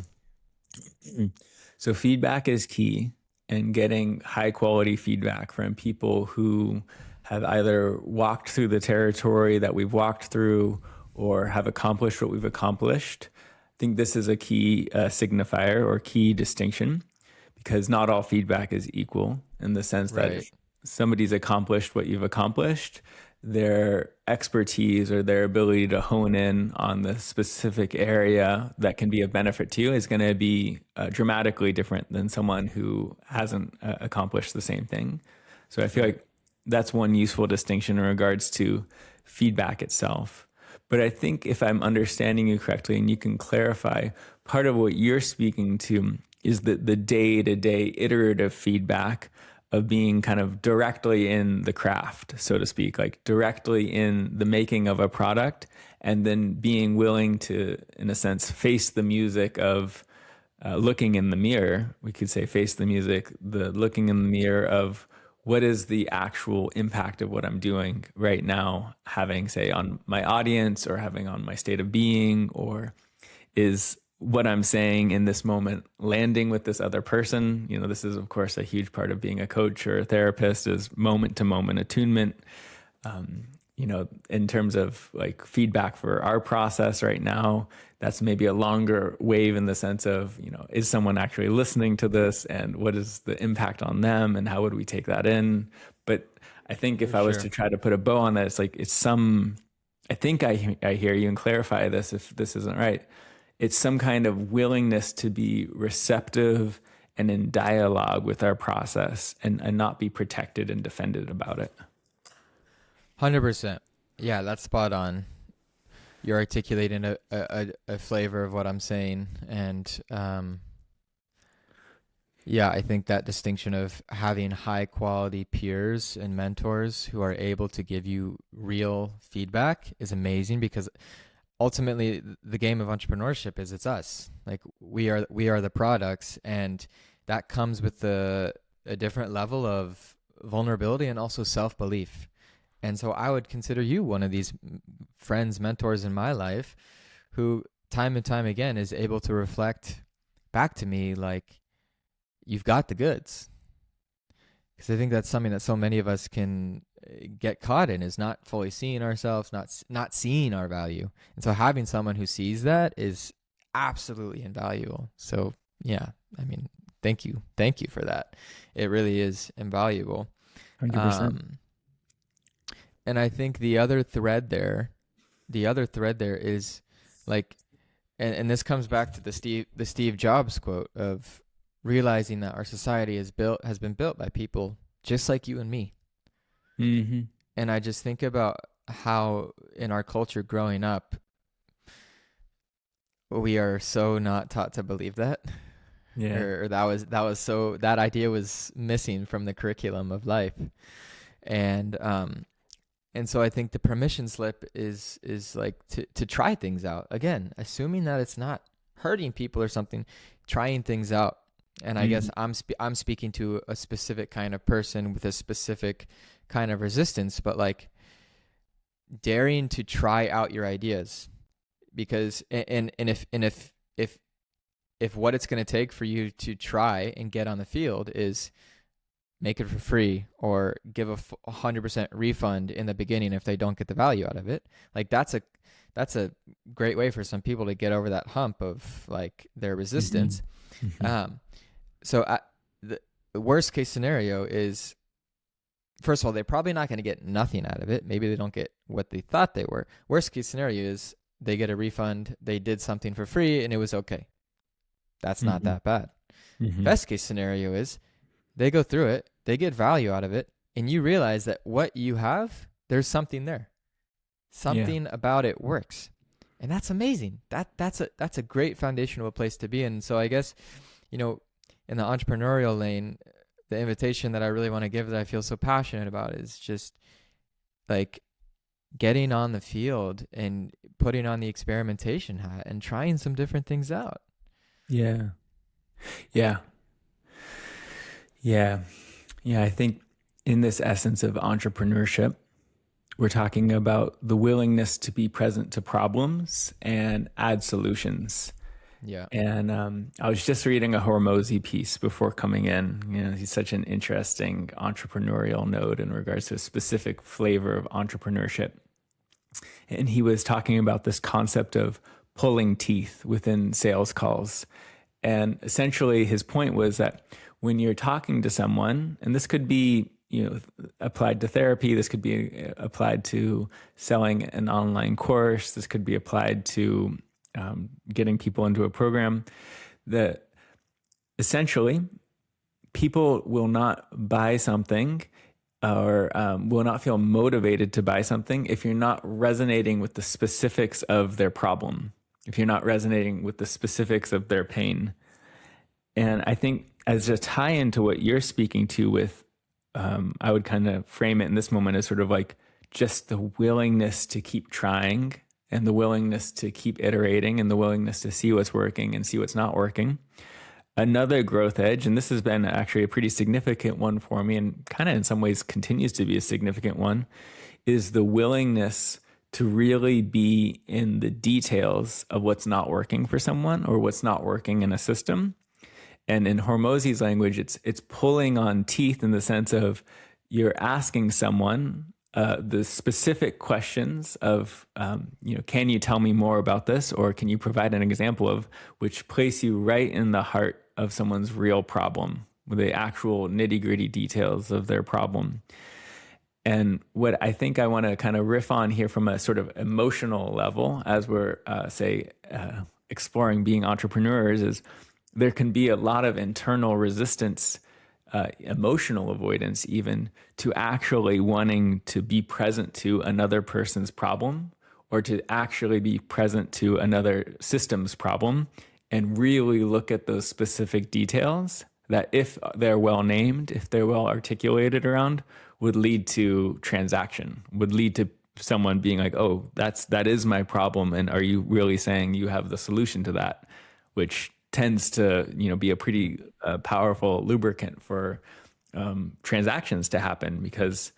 So feedback is key, and getting high quality feedback from people who have either walked through the territory that we've walked through or have accomplished what we've accomplished. I think this is a key signifier or key distinction, because not all feedback is equal, in the sense that Right. if somebody's accomplished what you've accomplished, their expertise or their ability to hone in on the specific area that can be of benefit to you is going to be dramatically different than someone who hasn't accomplished the same thing. So I feel Right. like that's one useful distinction in regards to feedback itself. But I think if I'm understanding you correctly, and you can clarify, part of what you're speaking to is the day-to-day iterative feedback of being kind of directly in the craft, so to speak, like directly in the making of a product, and then being willing to, in a sense, face the music of looking in the mirror. We could say face the music, the looking in the mirror of what is the actual impact of what I'm doing right now, having, say, on my audience or having on my state of being, or is what I'm saying in this moment landing with this other person. You know, this is of course a huge part of being a coach or a therapist, is moment to moment attunement. You know, in terms of like feedback for our process right now, that's maybe a longer wave in the sense of, you know, is someone actually listening to this, and what is the impact on them, and how would we take that in? But I think if For I was to sure. try to put a bow on that, it's like, it's some, I think I hear you, and clarify this if this isn't right. It's some kind of willingness to be receptive and in dialogue with our process, and not be protected and defended about it. 100%. Yeah, that's spot on. You're articulating a flavor of what I'm saying. And yeah, I think that distinction of having high quality peers and mentors who are able to give you real feedback is amazing, because ultimately the game of entrepreneurship is it's us. Like we are the products, and that comes with a different level of vulnerability and also self-belief. And so I would consider you one of these friends, mentors in my life who time and time again is able to reflect back to me like, you've got the goods. Because I think that's something that so many of us can get caught in, is not fully seeing ourselves, not seeing our value. And so having someone who sees that is absolutely invaluable. So yeah, I mean, thank you for that. It really is invaluable. 100%. Um, and I think the other thread there is like, and this comes back to the Steve Jobs quote of realizing that our society has been built by people just like you and me. Mm-hmm. And I just think about how in our culture growing up, we are so not taught to believe that. Yeah. Or that idea was missing from the curriculum of life. And so I think the permission slip is like to try things out. Again, assuming that it's not hurting people or something, trying things out. And I guess I'm speaking to a specific kind of person with a specific kind of resistance, but like daring to try out your ideas, because if what it's going to take for you to try and get on the field is make it for free or give a 100% refund in the beginning if they don't get the value out of it, like that's a great way for some people to get over that hump of like their resistance. Mm-hmm. So the worst case scenario is, first of all, they're probably not going to get nothing out of it. Maybe they don't get what they thought they were. Worst case scenario is they get a refund. They did something for free and it was okay. That's not that bad. Mm-hmm. Best case scenario is they go through it, they get value out of it, and you realize that what you have, there's something there. Something about it works. And that's amazing. That's a great foundational place to be in. So I guess, you know, in the entrepreneurial lane, the invitation that I really want to give, that I feel so passionate about, is just like getting on the field and putting on the experimentation hat and trying some different things out. Yeah. Yeah. Yeah. Yeah. I think in this essence of entrepreneurship, we're talking about the willingness to be present to problems and add solutions. Yeah. And I was just reading a Hormozy piece before coming in. He's such an interesting entrepreneurial node in regards to a specific flavor of entrepreneurship. And he was talking about this concept of pulling teeth within sales calls. And essentially, his point was that when you're talking to someone, and this could be applied to therapy, this could be applied to selling an online course, this could be applied to getting people into a program, that essentially people will not buy something or will not feel motivated to buy something if you're not resonating with the specifics of their problem, if you're not resonating with the specifics of their pain. And I think as a tie into what you're speaking to with, I would kind of frame it in this moment as sort of like just the willingness to keep trying and the willingness to keep iterating and the willingness to see what's working and see what's not working. Another growth edge, and this has been actually a pretty significant one for me and kind of in some ways continues to be a significant one, is the willingness to really be in the details of what's not working for someone or what's not working in a system. And in Hormozy's language, it's pulling on teeth in the sense of you're asking someone the specific questions of, can you tell me more about this? Or can you provide an example of, which place you right in the heart of someone's real problem, with the actual nitty gritty details of their problem. And what I think I want to kind of riff on here from a sort of emotional level, as we're, exploring being entrepreneurs, is there can be a lot of internal resistance, emotional avoidance even, to actually wanting to be present to another person's problem or to actually be present to another system's problem and really look at those specific details that, if they're well named, if they're well articulated around, would lead to transaction, would lead to someone being like, oh, that is my problem. And are you really saying you have the solution to that? Which tends to, be a pretty powerful lubricant for transactions to happen, because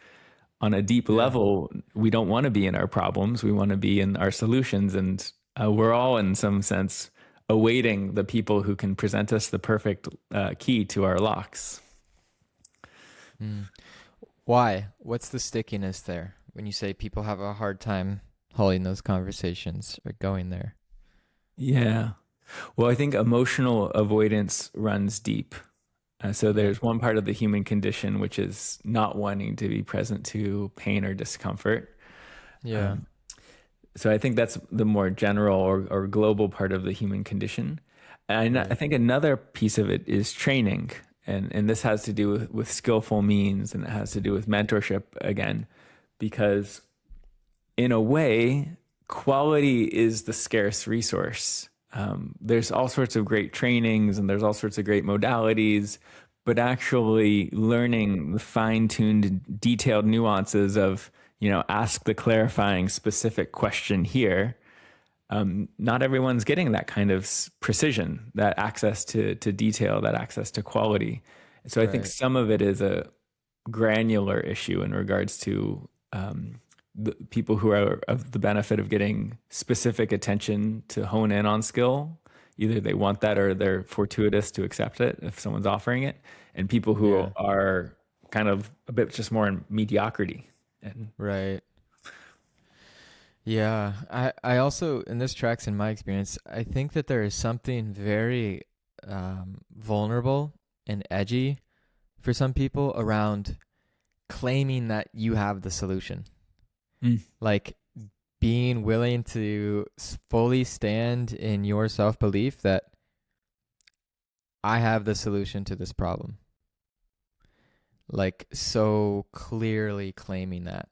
on a deep level, we don't want to be in our problems. We want to be in our solutions. And we're all, in some sense, awaiting the people who can present us the perfect key to our locks. Why? What's the stickiness there when you say people have a hard time holding those conversations or going there? Yeah. Well, I think emotional avoidance runs deep. So there's one part of the human condition, which is not wanting to be present to pain or discomfort. Yeah. So I think that's the more general or global part of the human condition. And I think another piece of it is training. And this has to do with skillful means, and it has to do with mentorship again, because in a way, quality is the scarce resource. There's all sorts of great trainings and there's all sorts of great modalities, but actually learning the fine-tuned, detailed nuances of, ask the clarifying specific question here. Not everyone's getting that kind of precision, that access to detail, that access to quality. So I think some of it is a granular issue in regards to the people who are of the benefit of getting specific attention to hone in on skill. Either they want that or they're fortuitous to accept it if someone's offering it. And people who are kind of a bit just more in mediocrity. Right. Yeah. I also, and this tracks in my experience, I think that there is something very vulnerable and edgy for some people around claiming that you have the solution. Like being willing to fully stand in your self-belief that I have the solution to this problem. Like so clearly claiming that.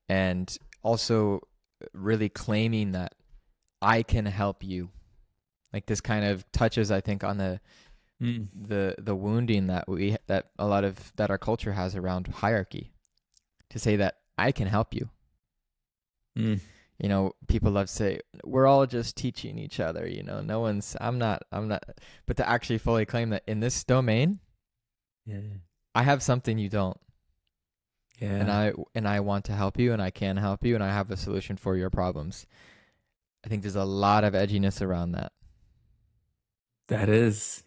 And also really claiming that I can help you. Like this kind of touches, I think, on the wounding that a lot of that our culture has around hierarchy. To say that I can help you. People love to say we're all just teaching each other, I'm not, but to actually fully claim that in this domain, I have something you don't. And I want to help you and I can help you and I have a solution for your problems. I think there's a lot of edginess around that. That is,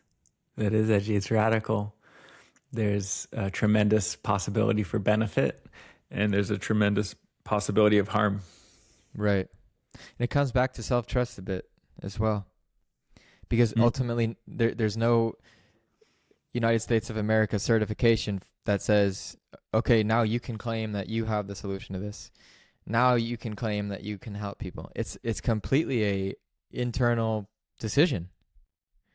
that is edgy. It's radical. There's a tremendous possibility for benefit, and there's a tremendous possibility of harm. Right. And it comes back to self-trust a bit as well. Because Mm. ultimately there's no United States of America certification that says, okay, now you can claim that you have the solution to this. Now you can claim that you can help people. It's completely a internal decision.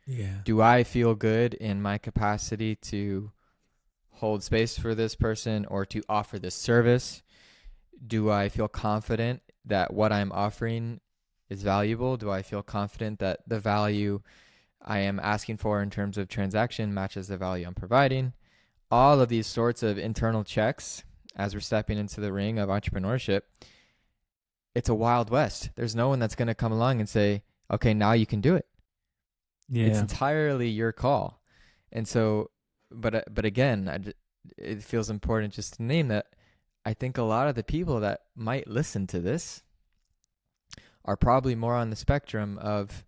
Yeah. Do I feel good in my capacity to hold space for this person or to offer this service? Do I feel confident that what I'm offering is valuable? Do I feel confident that the value I am asking for in terms of transaction matches the value I'm providing? All of these sorts of internal checks as we're stepping into the ring of entrepreneurship, it's a wild west. There's no one that's going to come along and say, okay, now you can do it. It's Yeah. entirely your call. And so, but again, it feels important just to name that I think a lot of the people that might listen to this are probably more on the spectrum of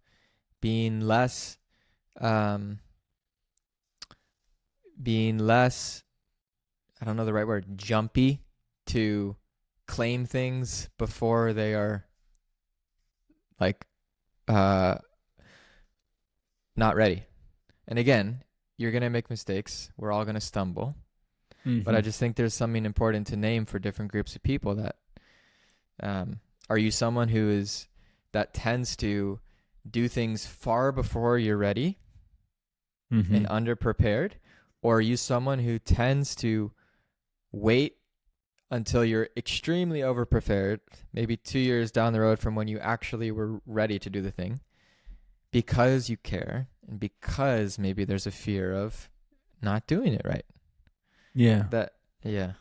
being less, um, being less, I don't know the right word, jumpy to claim things before they are like uh, not ready. And again, you're going to make mistakes. We're all going to stumble. But I Hmm. just think there's something important to name for different groups of people that are you someone who is that tends to do things far before you're ready and Hmm. underprepared? Or are you someone who tends to wait until you're extremely overprepared, maybe 2 years down the road from when you actually were ready to do the thing, because you care and because maybe there's a fear of not doing it right? Yeah. That, yeah,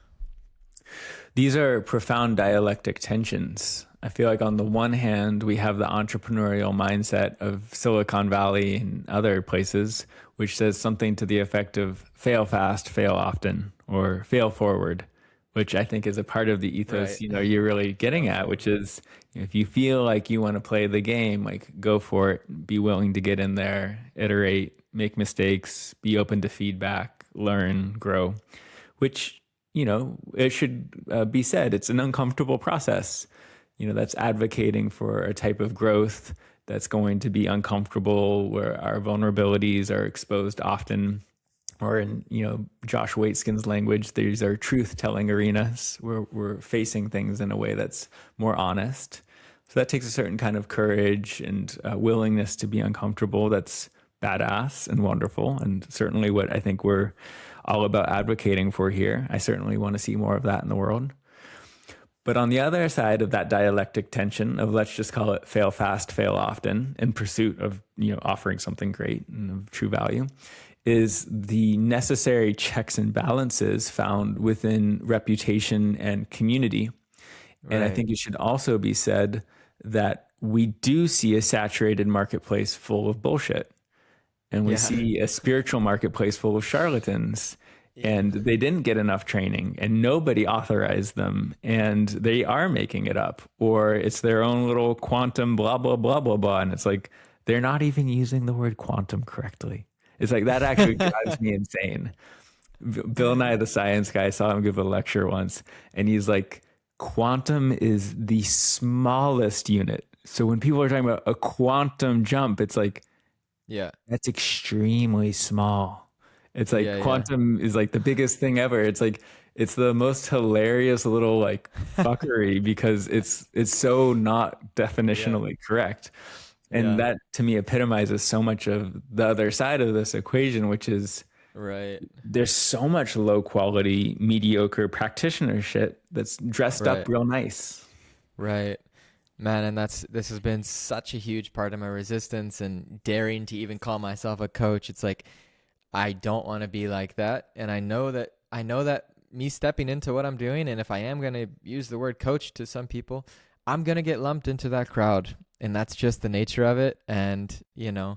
These are profound dialectic tensions. I feel like on the one hand, we have the entrepreneurial mindset of Silicon Valley and other places, which says something to the effect of fail fast, fail often, or fail forward, which I think is a part of the ethos, right. you're really getting Fail at, which forward. is if you feel like you want to play the game, like go for it, be willing to get in there, iterate, make mistakes, be open to feedback, learn, grow, which it should be said, it's an uncomfortable process. That's advocating for a type of growth that's going to be uncomfortable, where our vulnerabilities are exposed often, or in Josh Waitzkin's language, these are truth-telling arenas where we're facing things in a way that's more honest. So that takes a certain kind of courage and willingness to be uncomfortable. That's badass and wonderful, and certainly what I think we're all about advocating for here. I certainly want to see more of that in the world. But on the other side of that dialectic tension of, let's just call it fail fast, fail often, in pursuit of offering something great and of true value, is the necessary checks and balances found within reputation and community. And I Right. think it should also be said that we do see a saturated marketplace full of bullshit, and we Yeah. see a spiritual marketplace full of charlatans, Yeah. and they didn't get enough training and nobody authorized them, and they are making it up, or it's their own little quantum blah blah blah blah blah, and it's like they're not even using the word quantum correctly. It's like that actually drives me insane. Bill Nye the Science Guy, I saw him give a lecture once, and he's like, quantum is the smallest unit. So when people are talking about a quantum jump, it's like Yeah. that's extremely small. It's like Yeah. Yeah. quantum is like the biggest thing ever. It's like it's the most hilarious little like fuckery because it's so not Yeah. definitionally correct. And Yeah. that to me epitomizes so much of the other side of this equation, which is Right. there's so much low quality, mediocre practitioner shit that's dressed up Right. real nice. Right. Man, and this has been such a huge part of my resistance and daring to even call myself a coach. It's like I don't want to be like that, and I know that me stepping into what I'm doing, and if I am going to use the word coach to some people, I'm going to get lumped into that crowd, and that's just the nature of it. And Yeah.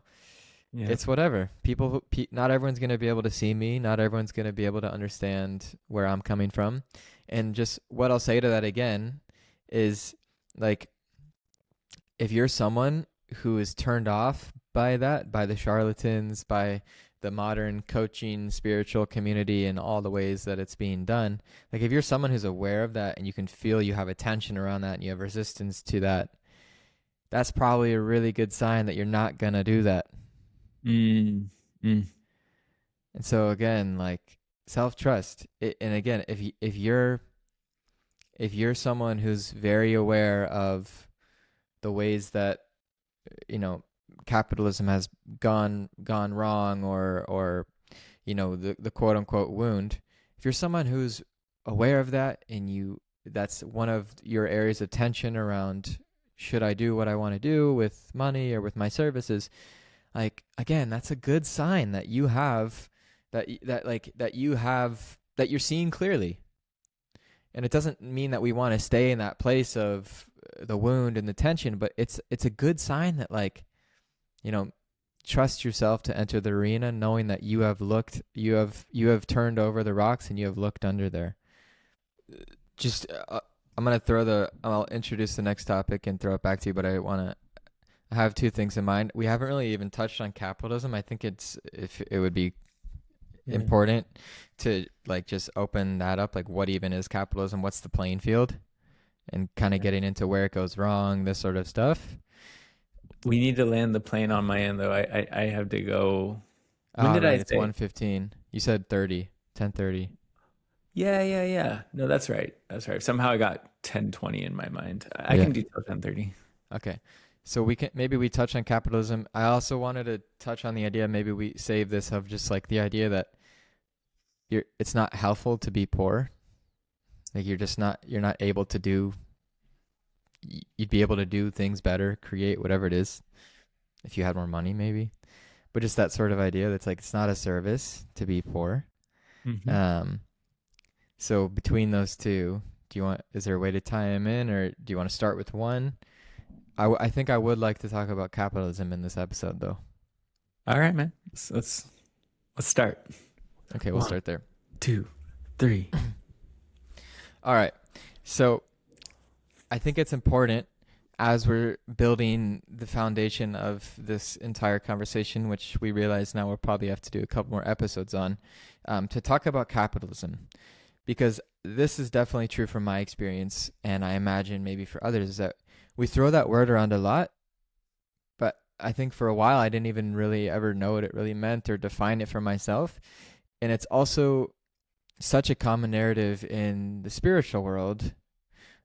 it's whatever. Not everyone's going to be able to see me. Not everyone's going to be able to understand where I'm coming from. And just what I'll say to that again is like, if you're someone who is turned off by that, by the charlatans, by the modern coaching spiritual community and all the ways that it's being done. Like if you're someone who's aware of that and you can feel you have a tension around that and you have resistance to that, that's probably a really good sign that you're not going to do that. Mm, mm, And so again, like self-trust. And again, if you're someone who's very aware of the ways that you know capitalism has gone wrong, or the quote unquote wound, if you're someone who's aware of that and that's one of your areas of tension around, should I do what I want to do with money or with my services, like again, that's a good sign that you have that you're seeing clearly. And it doesn't mean that we want to stay in that place of the wound and the tension, but it's a good sign that, like, trust yourself to enter the arena, knowing that you have turned over the rocks and you have looked under there. Just I'll introduce the next topic and throw it back to you, but I have two things in mind. We haven't really even touched on capitalism. I think if it would be important to like just open that up, like what even is capitalism, what's the playing field, and kind of getting into where it goes wrong, this sort of stuff. We need to land the plane on my end though. I have to go. When did I It's say? 1:15. You said 10:30. Yeah. No, that's right. That's right. Somehow I got 10:20 in my mind. I Yeah. can do till 10:30. Okay. So maybe we touch on capitalism. I also wanted to touch on the idea, maybe we save this, of just like the idea that it's not helpful to be poor. Like you're not able to you'd be able to do things better, create whatever it is if you had more money maybe. But just that sort of idea that's like, it's not a service to be poor. Mm-hmm. So between those two, is there a way to tie them in, or do you want to start with one? I think I would like to talk about capitalism in this episode though. All right, man. Let's start. Okay, we'll One, start there. 2, 3. All right. So I think it's important, as we're building the foundation of this entire conversation, which we realize now we'll probably have to do a couple more episodes on, to talk about capitalism. Because this is definitely true from my experience, and I imagine maybe for others, that we throw that word around a lot, but I think for a while I didn't even really ever know what it really meant or define it for myself. And it's also such a common narrative in the spiritual world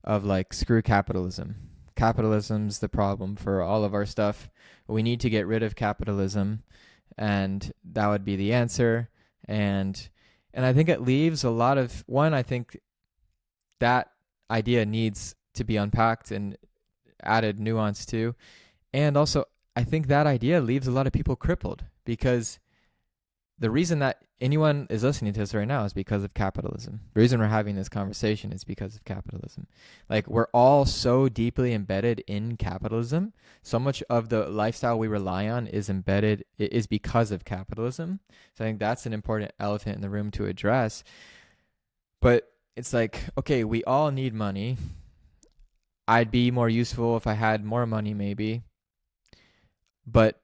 of like, screw capitalism. Capitalism's the problem for all of our stuff. We need to get rid of capitalism, and that would be the answer. And I think it leaves a lot of I think that idea needs to be unpacked and added nuance to. And also, I think that idea leaves a lot of people crippled, because the reason that anyone is listening to us right now is because of capitalism. The reason we're having this conversation is because of capitalism. Like, we're all so deeply embedded in capitalism. So much of the lifestyle we rely on is because of capitalism. So I think that's an important elephant in the room to address. But it's like, okay, we all need money. I'd be more useful if I had more money, maybe. But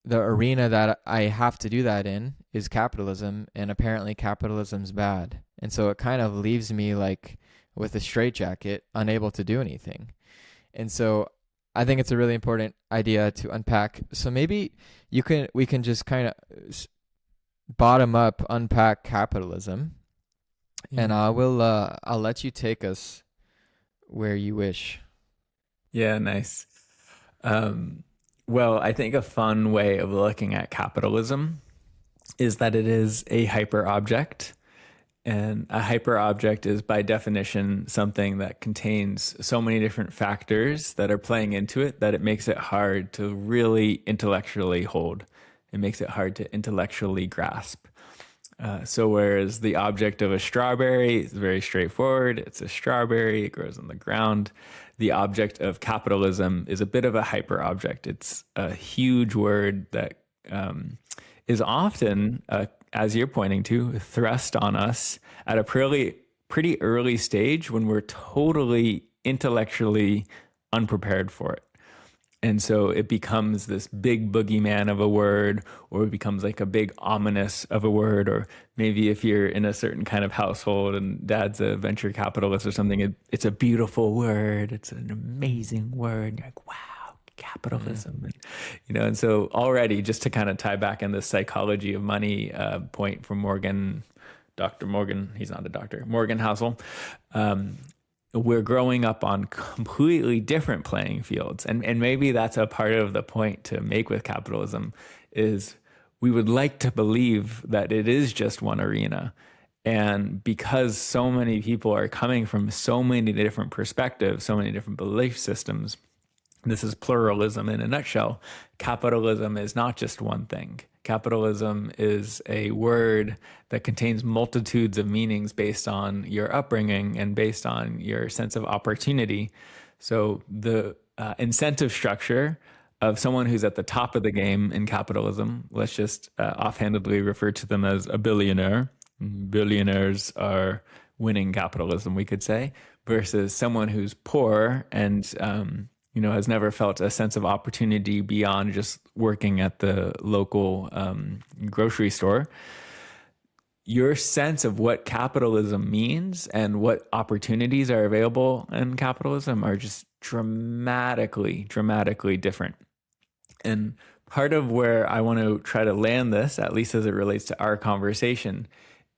the arena that I have to do that in is capitalism, and apparently capitalism's bad. And so it kind of leaves me like with a straitjacket, unable to do anything. And so I think it's a really important idea to unpack. So maybe we can just kind of bottom up unpack capitalism, and I'll let you take us where you wish. Yeah, nice. Well, I think a fun way of looking at capitalism is that it is a hyper object. And a hyper object is by definition something that contains so many different factors that are playing into it that it makes it hard to really intellectually hold. It makes it hard to intellectually grasp. So whereas the object of a strawberry is very straightforward, it's a strawberry, it grows on the ground. The object of capitalism is a bit of a hyper object. It's a huge word that is often, as you're pointing to, thrust on us at a pretty early stage when we're totally intellectually unprepared for it. And so it becomes this big boogeyman of a word, or it becomes like a big ominous of a word. Or maybe if you're in a certain kind of household and dad's a venture capitalist or something, it's a beautiful word. It's an amazing word. You're like, wow, Mm. capitalism. And, and so already just to kind of tie back in the psychology of money point from Morgan, Dr. Morgan, he's not a doctor, Morgan Housel, we're growing up on completely different playing fields. And maybe that's a part of the point to make with capitalism is we would like to believe that it is just one arena. And because so many people are coming from so many different perspectives, so many different belief systems, this is pluralism in a nutshell. Capitalism is not just one thing. Capitalism is a word that contains multitudes of meanings based on your upbringing and based on your sense of opportunity. So the incentive structure of someone who's at the top of the game in capitalism, let's just offhandedly refer to them as a billionaire. Billionaires are winning capitalism, we could say, versus someone who's poor and has never felt a sense of opportunity beyond just working at the local grocery store. Your sense of what capitalism means and what opportunities are available in capitalism are just dramatically, dramatically different. And part of where I want to try to land this, at least as it relates to our conversation,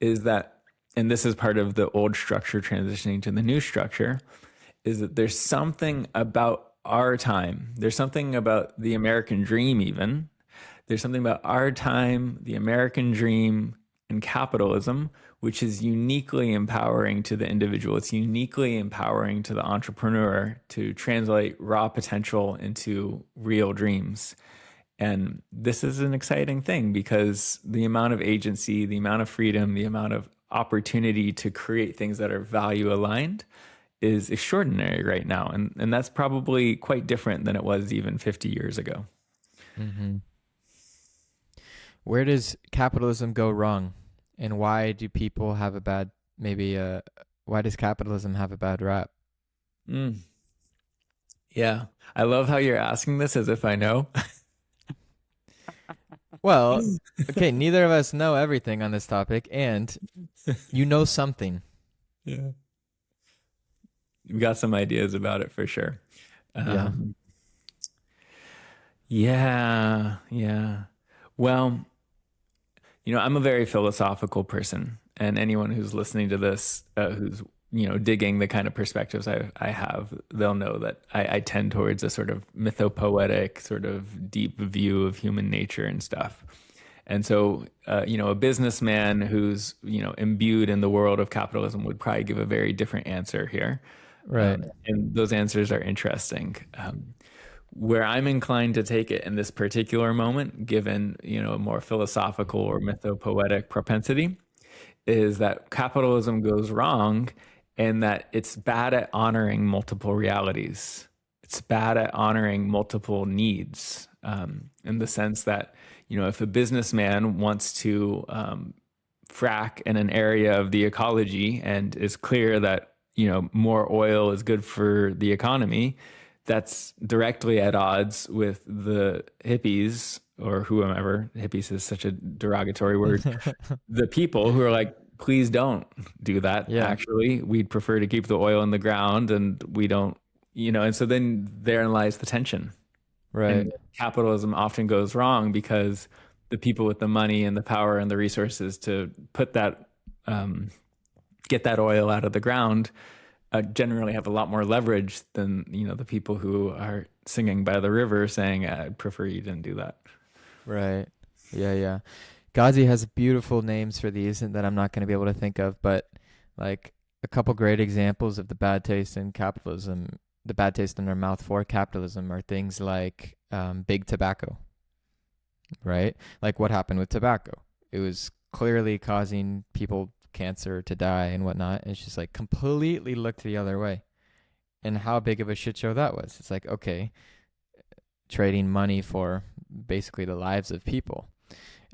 is that, and this is part of the old structure transitioning to the new structure, is that there's something about our time. There's something about the American dream, even. There's something about our time, the American dream, and capitalism, which is uniquely empowering to the individual. It's uniquely empowering to the entrepreneur to translate raw potential into real dreams. And this is an exciting thing because the amount of agency, the amount of freedom, the amount of opportunity to create things that are value aligned is extraordinary right now. And that's probably quite different than it was even 50 years ago. Mm-hmm. Where does capitalism go wrong? And why do people have a bad, why does capitalism have a bad rap? Yeah. I love how you're asking this as if I know. Well, okay, neither of us know everything on this topic, and you know something. Yeah. We've got some ideas about it for sure. Yeah. Yeah. Well, I'm a very philosophical person, and anyone who's listening to this, who's digging the kind of perspectives I have, they'll know that I tend towards a sort of mythopoetic, sort of deep view of human nature and stuff. And so, a businessman who's imbued in the world of capitalism would probably give a very different answer here. Right. And those answers are interesting. Where I'm inclined to take it in this particular moment, given a more philosophical or mythopoetic propensity, is that capitalism goes wrong and that it's bad at honoring multiple realities. It's bad at honoring multiple needs, in the sense that if a businessman wants to frack in an area of the ecology and is clear that more oil is good for the economy, that's directly at odds with the hippies or whomever. Hippies is such a derogatory word. The people who are like, please don't do that. Yeah. Actually, we'd prefer to keep the oil in the ground and we don't, and so then therein lies the tension. Right. And capitalism often goes wrong because the people with the money and the power and the resources to put that, get that oil out of the ground, generally have a lot more leverage than the people who are singing by the river saying, I'd prefer you didn't do that. Right. Yeah. Ghazi has beautiful names for these and that I'm not going to be able to think of, but like a couple great examples of the bad taste in capitalism, the bad taste in our mouth for capitalism are things like big tobacco, right? Like what happened with tobacco? It was clearly causing people cancer to die and whatnot. And it's just like completely looked the other way. And how big of a shit show that was. It's like, okay, trading money for basically the lives of people.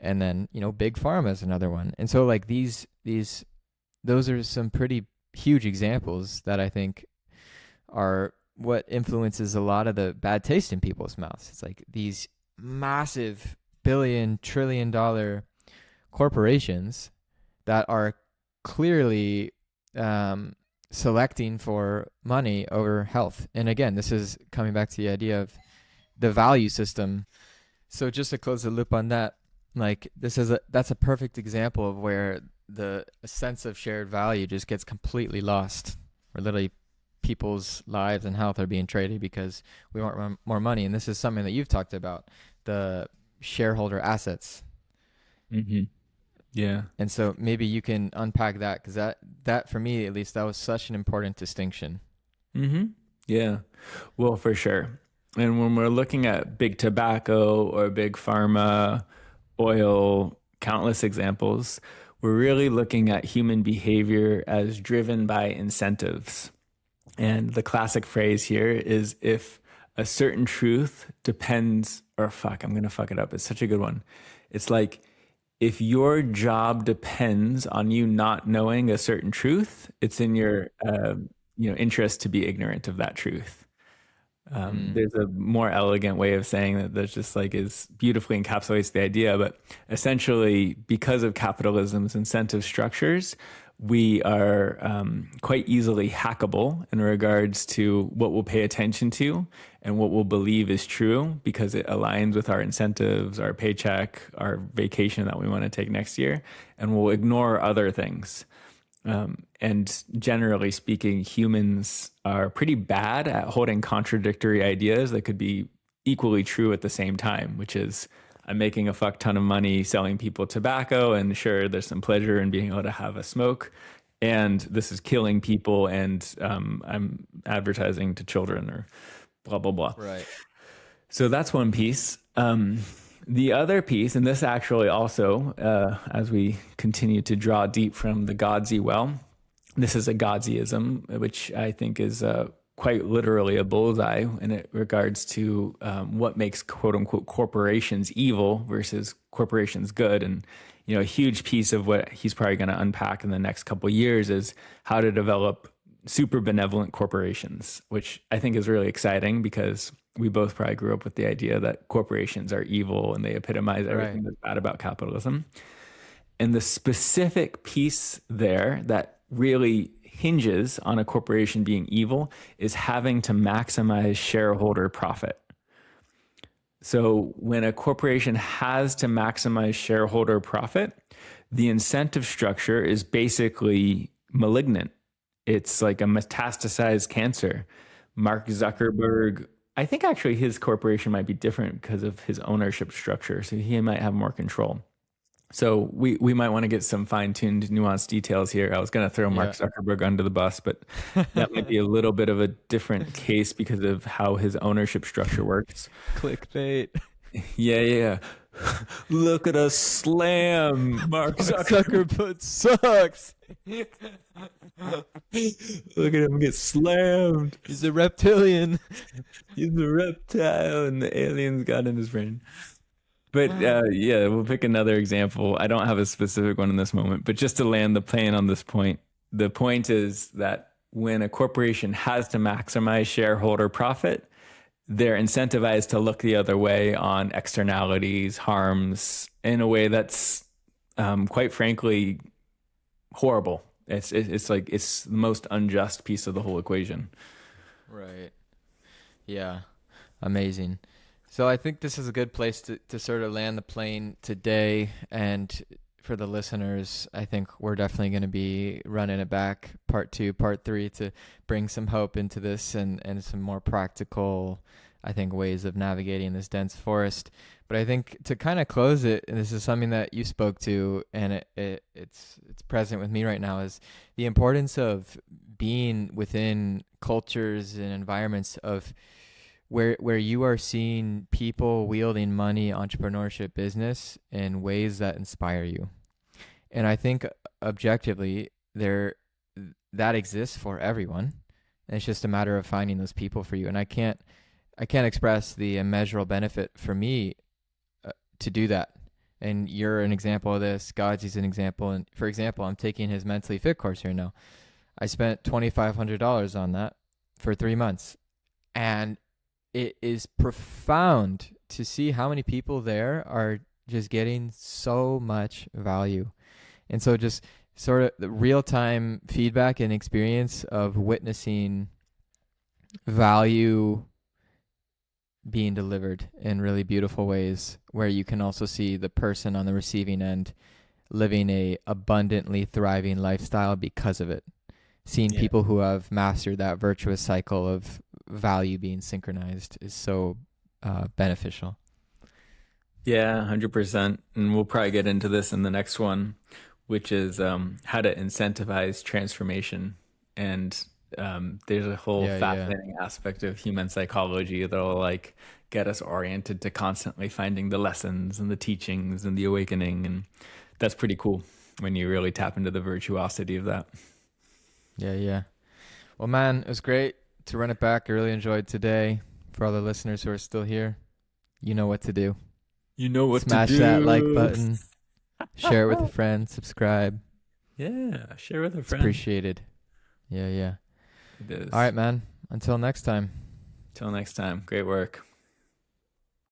And then, big pharma is another one. And so like those are some pretty huge examples that I think are what influences a lot of the bad taste in people's mouths. It's like these massive $1 trillion corporations that are clearly selecting for money over health. And again, this is coming back to the idea of the value system. So just to close the loop on that, like that's a perfect example of where the sense of shared value just gets completely lost, where literally people's lives and health are being traded because we want more money. And this is something that you've talked about, the shareholder assets. Mm-hmm. Yeah. And so maybe you can unpack that, because that for me at least, that was such an important distinction. Mm-hmm. Yeah. Well, for sure. And when we're looking at big tobacco or big pharma, oil, countless examples, we're really looking at human behavior as driven by incentives. And the classic phrase here is, if a certain truth depends, or fuck, I'm going to fuck it up. It's such a good one. It's like, if your job depends on you not knowing a certain truth, it's in your interest to be ignorant of that truth. There's a more elegant way of saying that just like is beautifully encapsulates the idea, but essentially, because of capitalism's incentive structures, we are quite easily hackable in regards to what we'll pay attention to and what we'll believe is true, because it aligns with our incentives, our paycheck, our vacation that we want to take next year, and we'll ignore other things. And generally speaking, humans are pretty bad at holding contradictory ideas that could be equally true at the same time, which is, I'm making a fuck ton of money selling people tobacco, and sure, there's some pleasure in being able to have a smoke, and this is killing people, and I'm advertising to children, or blah, blah, blah. Right. So that's one piece. The other piece, and this actually also, as we continue to draw deep from the Godsey well, this is a Godsyism, which I think is quite literally a bullseye in regards to what makes quote unquote corporations evil versus corporations good. And, a huge piece of what he's probably going to unpack in the next couple of years is how to develop super benevolent corporations, which I think is really exciting, because we both probably grew up with the idea that corporations are evil and they epitomize everything that's bad about capitalism. And the specific piece there that really hinges on a corporation being evil is having to maximize shareholder profit. So when a corporation has to maximize shareholder profit, the incentive structure is basically malignant. It's like a metastasized cancer. Mark Zuckerberg, I think actually his corporation might be different because of his ownership structure, so he might have more control. So we might want to get some fine-tuned, nuanced details here. I was going to throw Mark Zuckerberg under the bus, but that might be a little bit of a different case because of how his ownership structure works. Clickbait. Yeah. Look at us slam Mark Zuckerberg sucks. Look at him get slammed. He's a reptilian. He's a reptile, and the aliens got in his brain. But we'll pick another example. I don't have a specific one in this moment, but just to land the plane on this point, the point is that when a corporation has to maximize shareholder profit, they're incentivized to look the other way on externalities, harms, in a way that's quite frankly horrible. It's like it's the most unjust piece of the whole equation. Right. Yeah. Amazing. So I think this is a good place to sort of land the plane today. And for the listeners, I think we're definitely going to be running it back, part 2, part 3, to bring some hope into this and some more practical, I think, ways of navigating this dense forest. But I think to kind of close it, and this is something that you spoke to, and it's present with me right now, is the importance of being within cultures and environments of where you are seeing people wielding money, entrepreneurship, business in ways that inspire you. And I think objectively that exists for everyone. And it's just a matter of finding those people for you. And I can't express the immeasurable benefit for me to do that. And you're an example of this. Godsy's an example. And for example, I'm taking his mentally fit course here now. I spent $2,500 on that for 3 months. And it is profound to see how many people there are just getting so much value. And so just sort of the real-time feedback and experience of witnessing value being delivered in really beautiful ways, where you can also see the person on the receiving end living a abundantly thriving lifestyle because of it. Seeing Yeah. people who have mastered that virtuous cycle of value being synchronized is so beneficial. Yeah, 100%. And we'll probably get into this in the next one, which is how to incentivize transformation. And there's a whole Yeah, yeah. fascinating aspect of human psychology that'll like get us oriented to constantly finding the lessons and the teachings and the awakening. And that's pretty cool when you really tap into the virtuosity of that. Yeah, yeah. Well, man, it was great to run it back. I really enjoyed today. For all the listeners who are still here, you know what to do. You know what to Smash that like do. button, share it with a friend, subscribe. Yeah, share with a It's friend. appreciated. Yeah, yeah. It All is. right, man. Until next time. Till next time. Great work.